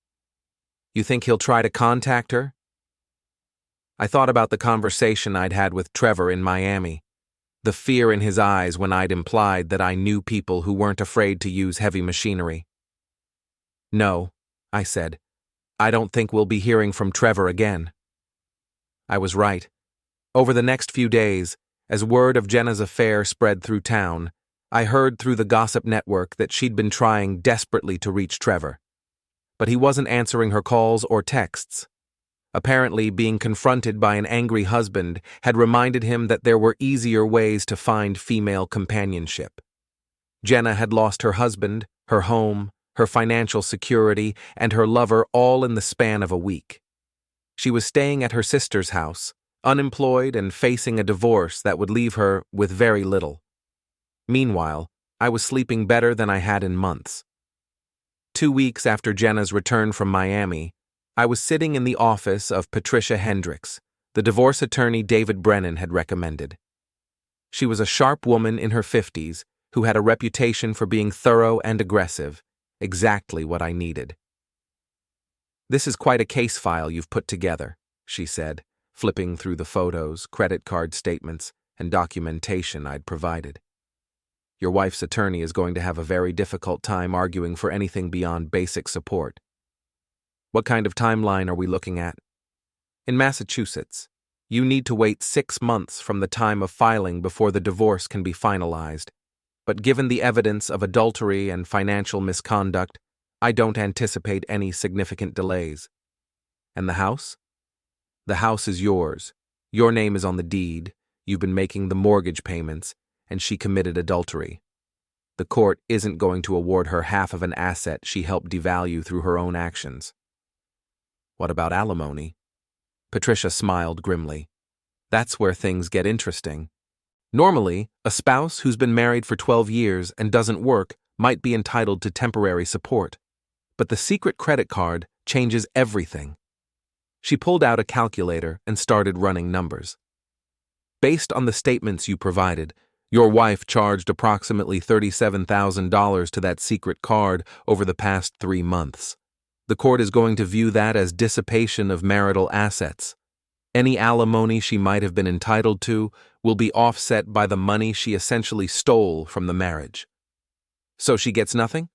You think he'll try to contact her? I thought about the conversation I'd had with Trevor in Miami, the fear in his eyes when I'd implied that I knew people who weren't afraid to use heavy machinery. No, I said. I don't think we'll be hearing from Trevor again. I was right. Over the next few days, as word of Jenna's affair spread through town, I heard through the gossip network that she'd been trying desperately to reach Trevor. But he wasn't answering her calls or texts. Apparently, being confronted by an angry husband had reminded him that there were easier ways to find female companionship. Jenna had lost her husband, her home, her financial security, and her lover all in the span of a week. She was staying at her sister's house, unemployed and facing a divorce that would leave her with very little. Meanwhile, I was sleeping better than I had in months. 2 weeks after Jenna's return from Miami, I was sitting in the office of Patricia Hendricks, the divorce attorney David Brennan had recommended. She was a sharp woman in her 50s who had a reputation for being thorough and aggressive, exactly what I needed. This is quite a case file you've put together, she said, flipping through the photos, credit card statements, and documentation I'd provided. Your wife's attorney is going to have a very difficult time arguing for anything beyond basic support. What kind of timeline are we looking at? In Massachusetts, you need to wait 6 months from the time of filing before the divorce can be finalized. But given the evidence of adultery and financial misconduct, I don't anticipate any significant delays. And the house? The house is yours. Your name is on the deed, you've been making the mortgage payments, and she committed adultery. The court isn't going to award her half of an asset she helped devalue through her own actions. What about alimony? Patricia smiled grimly. That's where things get interesting. Normally, a spouse who's been married for 12 years and doesn't work might be entitled to temporary support. But the secret credit card changes everything. She pulled out a calculator and started running numbers. Based on the statements you provided, your wife charged approximately $37,000 to that secret card over the past 3 months. The court is going to view that as dissipation of marital assets. Any alimony she might have been entitled to will be offset by the money she essentially stole from the marriage. So she gets nothing?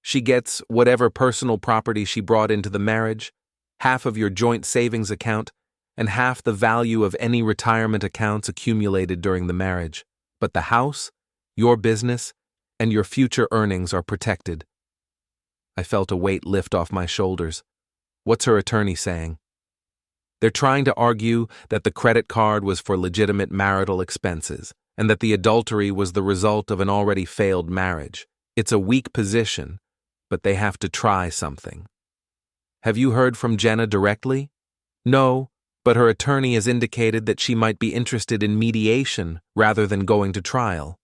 She gets whatever personal property she brought into the marriage, half of your joint savings account, and half the value of any retirement accounts accumulated during the marriage. But the house, your business, and your future earnings are protected. I felt a weight lift off my shoulders. What's her attorney saying? They're trying to argue that the credit card was for legitimate marital expenses and that the adultery was the result of an already failed marriage. It's a weak position, but they have to try something. Have you heard from Jenna directly? No, but her attorney has indicated that she might be interested in mediation rather than going to trial.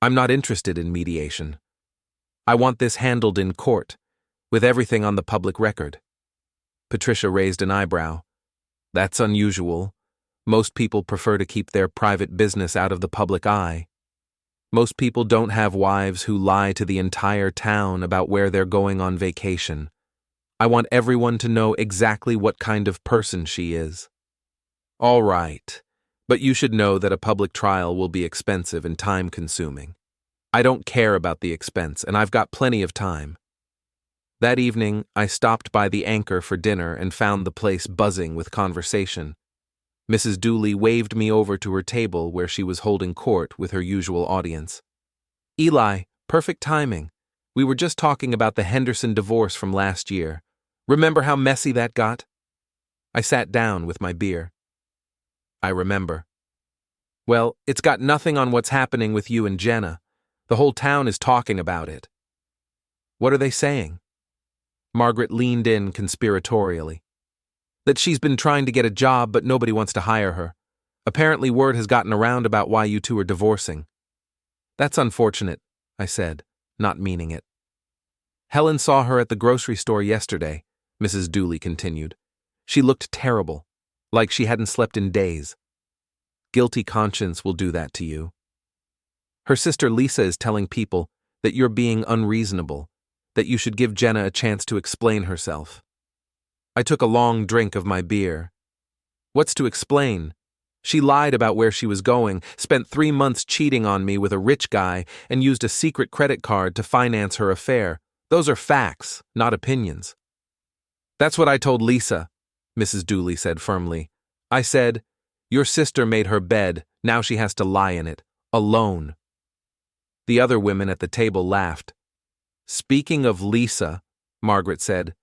I'm not interested in mediation. I want this handled in court, with everything on the public record. Patricia raised an eyebrow. That's unusual. Most people prefer to keep their private business out of the public eye. Most people don't have wives who lie to the entire town about where they're going on vacation. I want everyone to know exactly what kind of person she is. All right, but you should know that a public trial will be expensive and time-consuming. I don't care about the expense, and I've got plenty of time. That evening, I stopped by the Anchor for dinner and found the place buzzing with conversation. Mrs. Dooley waved me over to her table where she was holding court with her usual audience. Eli, perfect timing. We were just talking about the Henderson divorce from last year. Remember how messy that got? I sat down with my beer. I remember. Well, it's got nothing on what's happening with you and Jenna. The whole town is talking about it. What are they saying? Margaret leaned in conspiratorially. That she's been trying to get a job but nobody wants to hire her. Apparently word has gotten around about why you two are divorcing. That's unfortunate, I said, not meaning it. Helen saw her at the grocery store yesterday, Mrs. Dooley continued. She looked terrible, like she hadn't slept in days. Guilty conscience will do that to you. Her sister Lisa is telling people that you're being unreasonable, that you should give Jenna a chance to explain herself. I took a long drink of my beer. What's to explain? She lied about where she was going, spent 3 months cheating on me with a rich guy, and used a secret credit card to finance her affair. Those are facts, not opinions. That's what I told Lisa, Mrs. Dooley said firmly. I said, your sister made her bed, now she has to lie in it, alone. The other women at the table laughed. Speaking of Lisa, Margaret said,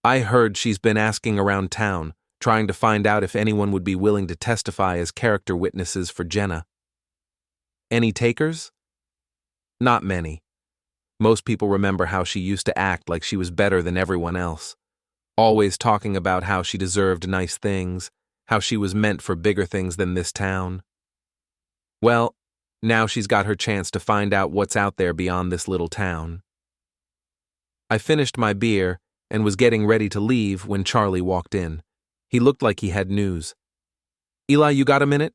I heard she's been asking around town, trying to find out if anyone would be willing to testify as character witnesses for Jenna. Any takers? Not many. Most people remember how she used to act like she was better than everyone else, always talking about how she deserved nice things, how she was meant for bigger things than this town. Well, now she's got her chance to find out what's out there beyond this little town. I finished my beer and was getting ready to leave when Charlie walked in. He looked like he had news. Eli, you got a minute?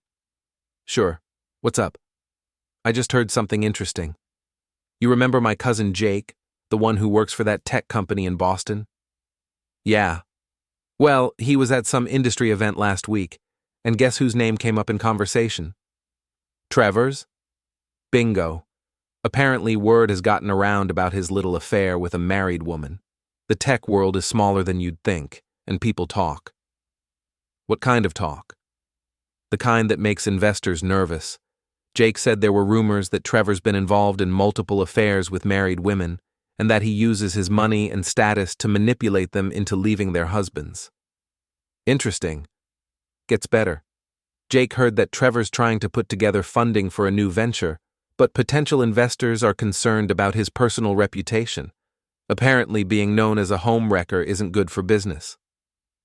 Sure. What's up? I just heard something interesting. You remember my cousin Jake, the one who works for that tech company in Boston? Yeah. Well, he was at some industry event last week, and guess whose name came up in conversation? Trevor's? Bingo. Apparently word has gotten around about his little affair with a married woman. The tech world is smaller than you'd think, and people talk. What kind of talk? The kind that makes investors nervous. Jake said there were rumors that Trevor's been involved in multiple affairs with married women, and that he uses his money and status to manipulate them into leaving their husbands. Interesting. Gets better. Jake heard that Trevor's trying to put together funding for a new venture, but potential investors are concerned about his personal reputation. Apparently, being known as a home wrecker isn't good for business.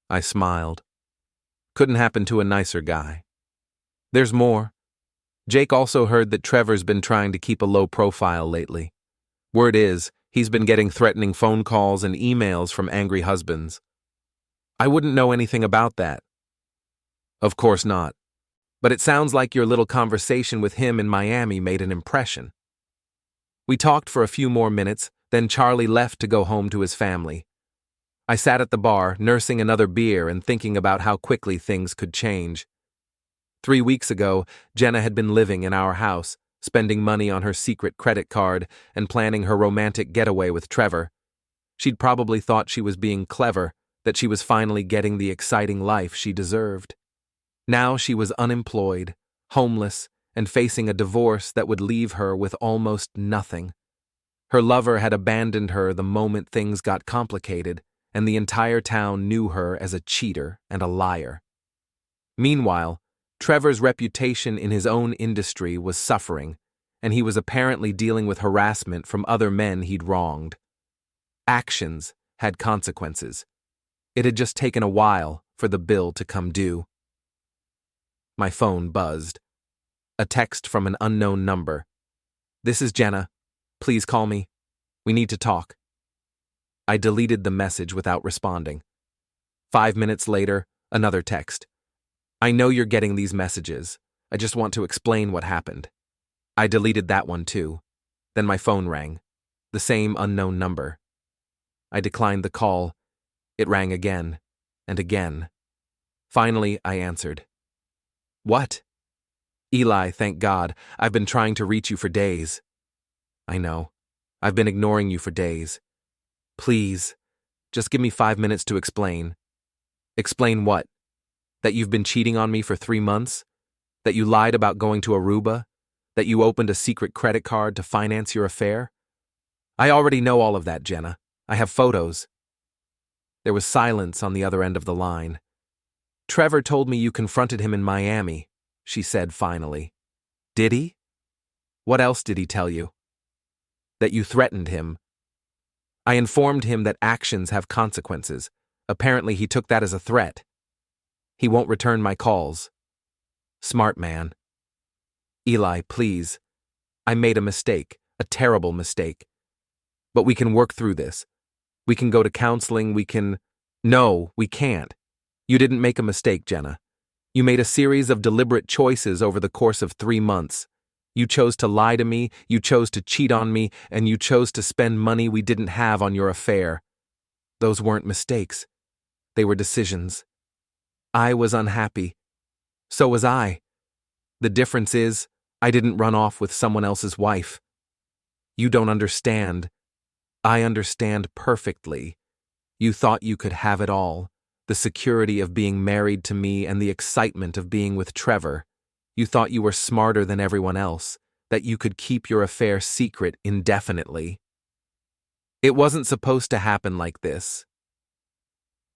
I smiled. Couldn't happen to a nicer guy. There's more. Jake also heard that Trevor's been trying to keep a low profile lately. Word is, he's been getting threatening phone calls and emails from angry husbands. I wouldn't know anything about that. Of course not. But it sounds like your little conversation with him in Miami made an impression. We talked for a few more minutes, then Charlie left to go home to his family. I sat at the bar, nursing another beer and thinking about how quickly things could change. 3 weeks ago, Jenna had been living in our house, spending money on her secret credit card and planning her romantic getaway with Trevor. She'd probably thought she was being clever, that she was finally getting the exciting life she deserved. Now she was unemployed, homeless, and facing a divorce that would leave her with almost nothing. Her lover had abandoned her the moment things got complicated, and the entire town knew her as a cheater and a liar. Meanwhile, Trevor's reputation in his own industry was suffering, and he was apparently dealing with harassment from other men he'd wronged. Actions had consequences. It had just taken a while for the bill to come due. My phone buzzed. A text from an unknown number. "This is Jenna. Please call me. We need to talk." I deleted the message without responding. 5 minutes later, another text. "I know you're getting these messages. I just want to explain what happened." I deleted that one too. Then my phone rang. The same unknown number. I declined the call. It rang again and again. Finally, I answered. "What?" "Eli, thank God. I've been trying to reach you for days." "I know. I've been ignoring you for days. Please, just give me 5 minutes to explain." "Explain what? That you've been cheating on me for 3 months? That you lied about going to Aruba? That you opened a secret credit card to finance your affair?" "I already know all of that, Jenna. I have photos." There was silence on the other end of the line. "Trevor told me you confronted him in Miami," she said finally. "Did he? What else did he tell you?" "That you threatened him." "I informed him that actions have consequences. Apparently he took that as a threat. He won't return my calls." "Smart man." "Eli, please. I made a mistake, a terrible mistake. But we can work through this. We can go to counseling, we can—" "No, we can't. You didn't make a mistake, Jenna. You made a series of deliberate choices over the course of 3 months. You chose to lie to me, you chose to cheat on me, and you chose to spend money we didn't have on your affair. Those weren't mistakes. They were decisions. I was unhappy. So was I. The difference is, I didn't run off with someone else's wife. You don't understand. I understand perfectly. You thought you could have it all, the security of being married to me and the excitement of being with Trevor. You thought you were smarter than everyone else, that you could keep your affair secret indefinitely. It wasn't supposed to happen like this."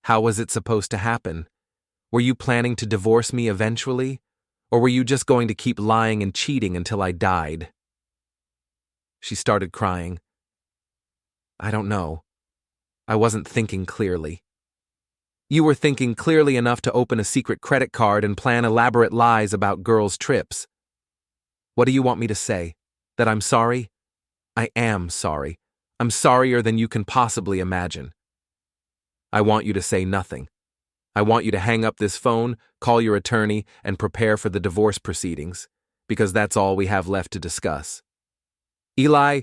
"How was it supposed to happen? Were you planning to divorce me eventually? Or were you just going to keep lying and cheating until I died?" She started crying. "I don't know. I wasn't thinking clearly." "You were thinking clearly enough to open a secret credit card and plan elaborate lies about girls' trips. What do you want me to say? That I'm sorry? I am sorry. I'm sorrier than you can possibly imagine. I want you to say nothing. I want you to hang up this phone, call your attorney, and prepare for the divorce proceedings, because that's all we have left to discuss." "Eli,"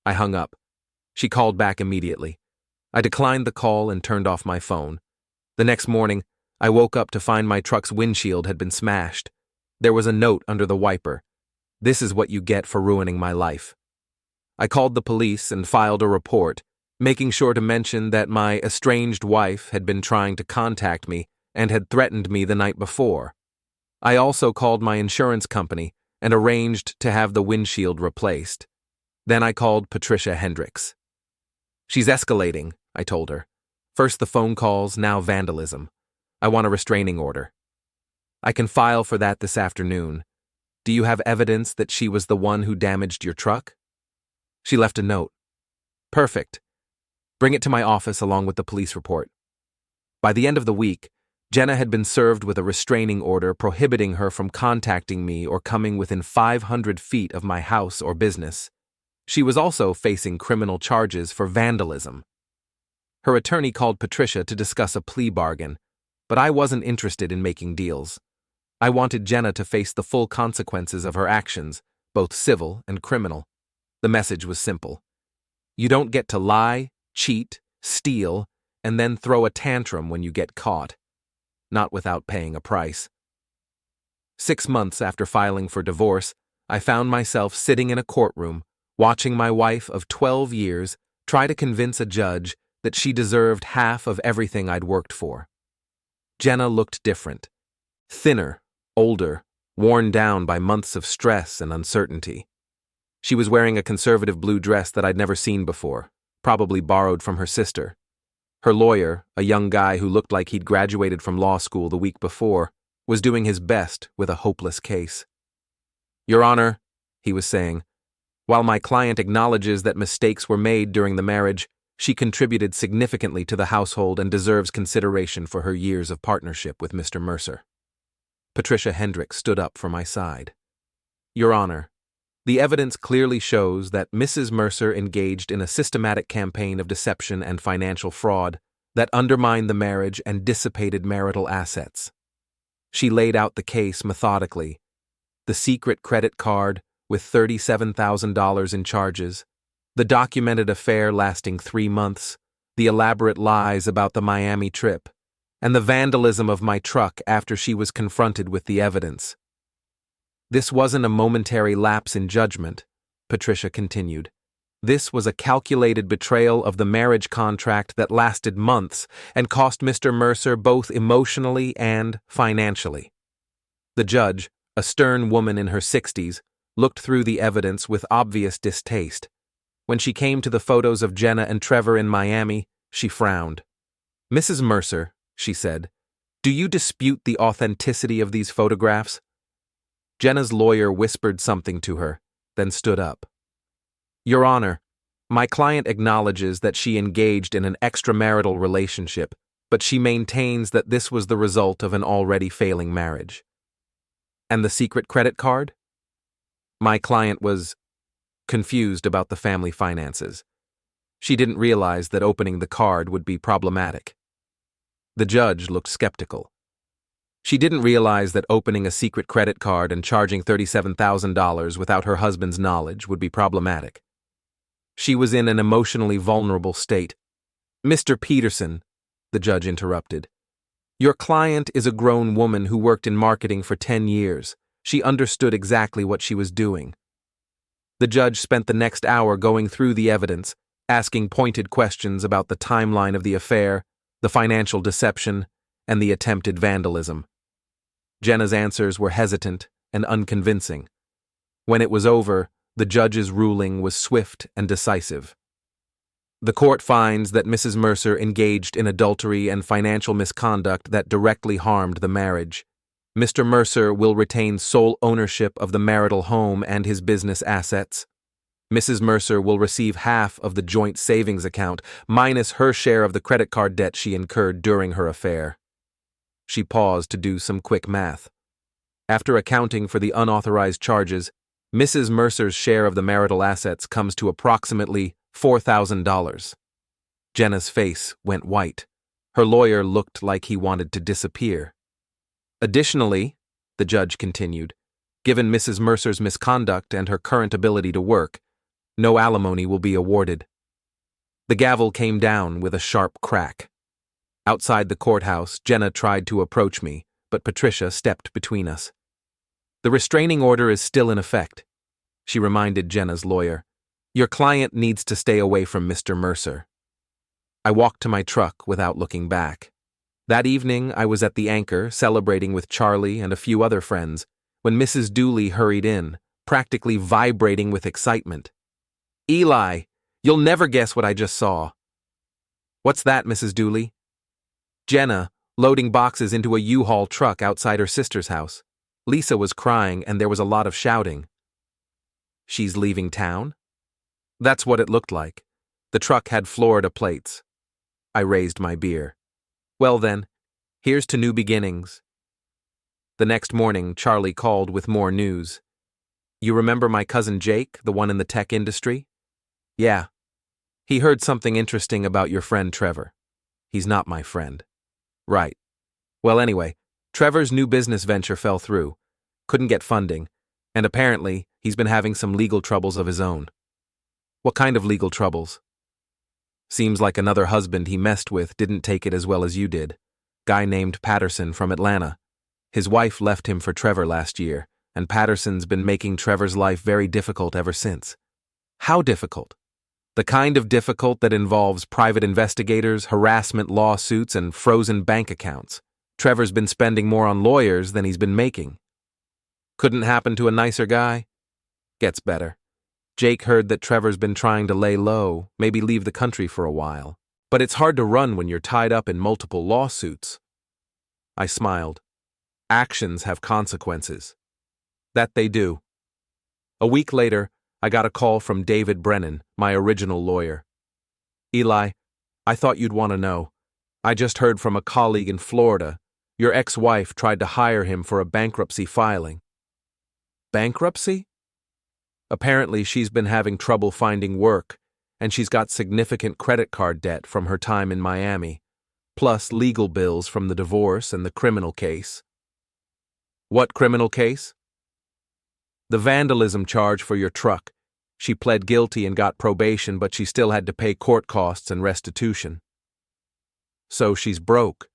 I hung up. She called back immediately. I declined the call and turned off my phone. The next morning, I woke up to find my truck's windshield had been smashed. There was a note under the wiper. "This is what you get for ruining my life." I called the police and filed a report, making sure to mention that my estranged wife had been trying to contact me and had threatened me the night before. I also called my insurance company and arranged to have the windshield replaced. Then I called Patricia Hendricks. "She's escalating," I told her. "First the phone calls, now vandalism. I want a restraining order." "I can file for that this afternoon. Do you have evidence that she was the one who damaged your truck?" She left a note. "Perfect. Bring it to my office along with the police report." By the end of the week, Jenna had been served with a restraining order prohibiting her from contacting me or coming within 500 feet of my house or business. She was also facing criminal charges for vandalism. Her attorney called Patricia to discuss a plea bargain, but I wasn't interested in making deals. I wanted Jenna to face the full consequences of her actions, both civil and criminal. The message was simple. You don't get to lie, cheat, steal, and then throw a tantrum when you get caught. Not without paying a price. 6 months after filing for divorce, I found myself sitting in a courtroom, watching my wife of 12 years try to convince a judge that she deserved half of everything I'd worked for. Jenna looked different. Thinner, older, worn down by months of stress and uncertainty. She was wearing a conservative blue dress that I'd never seen before, probably borrowed from her sister. Her lawyer, a young guy who looked like he'd graduated from law school the week before, was doing his best with a hopeless case. "Your Honor," he was saying, "while my client acknowledges that mistakes were made during the marriage, she contributed significantly to the household and deserves consideration for her years of partnership with Mr. Mercer." Patricia Hendricks stood up for my side. "Your Honor, the evidence clearly shows that Mrs. Mercer engaged in a systematic campaign of deception and financial fraud that undermined the marriage and dissipated marital assets." She laid out the case methodically. The secret credit card with $37,000 in charges, the documented affair lasting 3 months, the elaborate lies about the Miami trip, and the vandalism of my truck after she was confronted with the evidence. "This wasn't a momentary lapse in judgment," Patricia continued. "This was a calculated betrayal of the marriage contract that lasted months and cost Mr. Mercer both emotionally and financially." The judge, a stern woman in her 60s, looked through the evidence with obvious distaste. When she came to the photos of Jenna and Trevor in Miami, she frowned. "Mrs. Mercer," she said, "do you dispute the authenticity of these photographs?" Jenna's lawyer whispered something to her, then stood up. "Your Honor, my client acknowledges that she engaged in an extramarital relationship, but she maintains that this was the result of an already failing marriage." "And the secret credit card?" My client was confused about the family finances. She didn't realize that opening the card would be problematic. The judge looked skeptical. She didn't realize that opening a secret credit card and charging $37,000 without her husband's knowledge would be problematic. She was in an emotionally vulnerable state. "Mr. Peterson," the judge interrupted, "your client is a grown woman who worked in marketing for 10 years. She understood exactly what she was doing." The judge spent the next hour going through the evidence, asking pointed questions about the timeline of the affair, the financial deception, and the attempted vandalism. Jenna's answers were hesitant and unconvincing. When it was over, the judge's ruling was swift and decisive. "The court finds that Mrs. Mercer engaged in adultery and financial misconduct that directly harmed the marriage. Mr. Mercer will retain sole ownership of the marital home and his business assets. Mrs. Mercer will receive half of the joint savings account, minus her share of the credit card debt she incurred during her affair." She paused to do some quick math. After accounting for the unauthorized charges, Mrs. Mercer's share of the marital assets comes to approximately $4,000. Jenna's face went white. Her lawyer looked like he wanted to disappear. "Additionally," the judge continued, "given Mrs. Mercer's misconduct and her current ability to work, no alimony will be awarded." The gavel came down with a sharp crack. Outside the courthouse, Jenna tried to approach me, but Patricia stepped between us. "The restraining order is still in effect," she reminded Jenna's lawyer. "Your client needs to stay away from Mr. Mercer." I walked to my truck without looking back. That evening, I was at the Anchor celebrating with Charlie and a few other friends when Mrs. Dooley hurried in, practically vibrating with excitement. "Eli, you'll never guess what I just saw." "What's that, Mrs. Dooley?" "Jenna, loading boxes into a U-Haul truck outside her sister's house. Lisa was crying and there was a lot of shouting." "She's leaving town?" "That's what it looked like. The truck had Florida plates." I raised my beer. "Well then, here's to new beginnings." The next morning, Charlie called with more news. "You remember my cousin Jake, the one in the tech industry?" "Yeah. He heard something interesting about your friend Trevor." "He's not my friend." "Right. Well, anyway, Trevor's new business venture fell through. Couldn't get funding, and apparently he's been having some legal troubles of his own." "What kind of legal troubles?" "Seems like another husband he messed with didn't take it as well as you did. Guy named Patterson from Atlanta. His wife left him for Trevor last year, and Patterson's been making Trevor's life very difficult ever since." "How difficult?" "The kind of difficult that involves private investigators, harassment lawsuits, and frozen bank accounts. Trevor's been spending more on lawyers than he's been making." Couldn't happen to a nicer guy? Gets better. Jake heard that Trevor's been trying to lay low, maybe leave the country for a while. But it's hard to run when you're tied up in multiple lawsuits. I smiled. Actions have consequences. That they do. A week later, I got a call from David Brennan, my original lawyer. Eli, I thought you'd want to know. I just heard from a colleague in Florida. Your ex-wife tried to hire him for a bankruptcy filing. Bankruptcy? Apparently, she's been having trouble finding work, and she's got significant credit card debt from her time in Miami, plus legal bills from the divorce and the criminal case. What criminal case? The vandalism charge for your truck. She pled guilty and got probation, but she still had to pay court costs and restitution. So she's broke.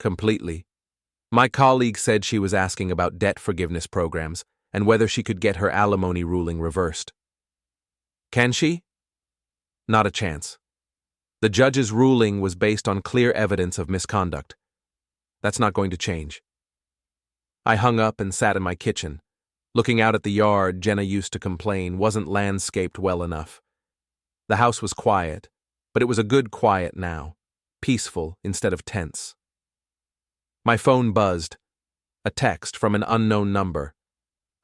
Completely. My colleague said she was asking about debt forgiveness programs and whether she could get her alimony ruling reversed. Can she? Not a chance. The judge's ruling was based on clear evidence of misconduct. That's not going to change. I hung up and sat in my kitchen. Looking out at the yard Jenna used to complain wasn't landscaped well enough. The house was quiet, but it was a good quiet now, peaceful instead of tense. My phone buzzed. A text from an unknown number.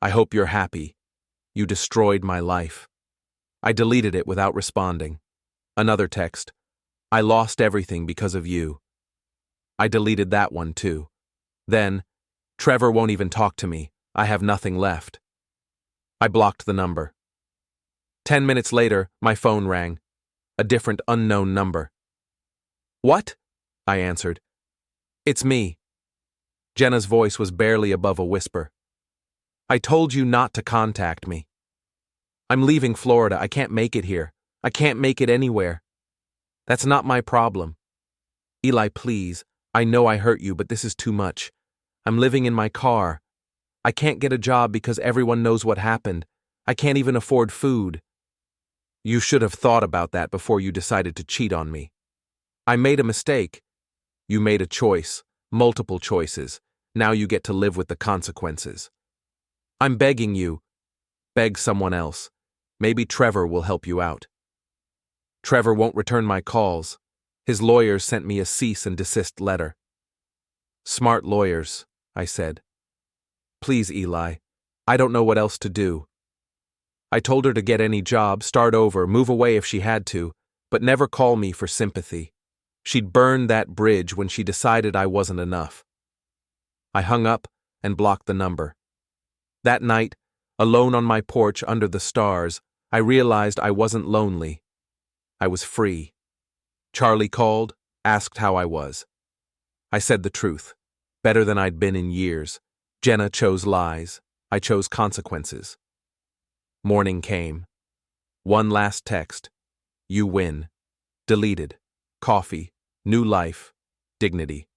I hope you're happy. You destroyed my life. I deleted it without responding. Another text. I lost everything because of you. I deleted that one too. Then, Trevor won't even talk to me. I have nothing left. I blocked the number. 10 minutes later, my phone rang. A different unknown number. What? I answered. It's me. Jenna's voice was barely above a whisper. I told you not to contact me. I'm leaving Florida. I can't make it here. I can't make it anywhere. That's not my problem. Eli, please. I know I hurt you, but this is too much. I'm living in my car. I can't get a job because everyone knows what happened. I can't even afford food. You should have thought about that before you decided to cheat on me. I made a mistake. You made a choice, multiple choices. Now you get to live with the consequences. I'm begging you. Beg someone else. Maybe Trevor will help you out. Trevor won't return my calls. His lawyers sent me a cease and desist letter. Smart lawyers, I said. Please, Eli. I don't know what else to do. I told her to get any job, start over, move away if she had to, but never call me for sympathy. She'd burn that bridge when she decided I wasn't enough. I hung up and blocked the number. That night, alone on my porch under the stars, I realized I wasn't lonely. I was free. Charlie called, asked how I was. I said the truth, better than I'd been in years. Jenna chose lies. I chose consequences. Morning came. One last text. You win. Deleted. Coffee. New life. Dignity.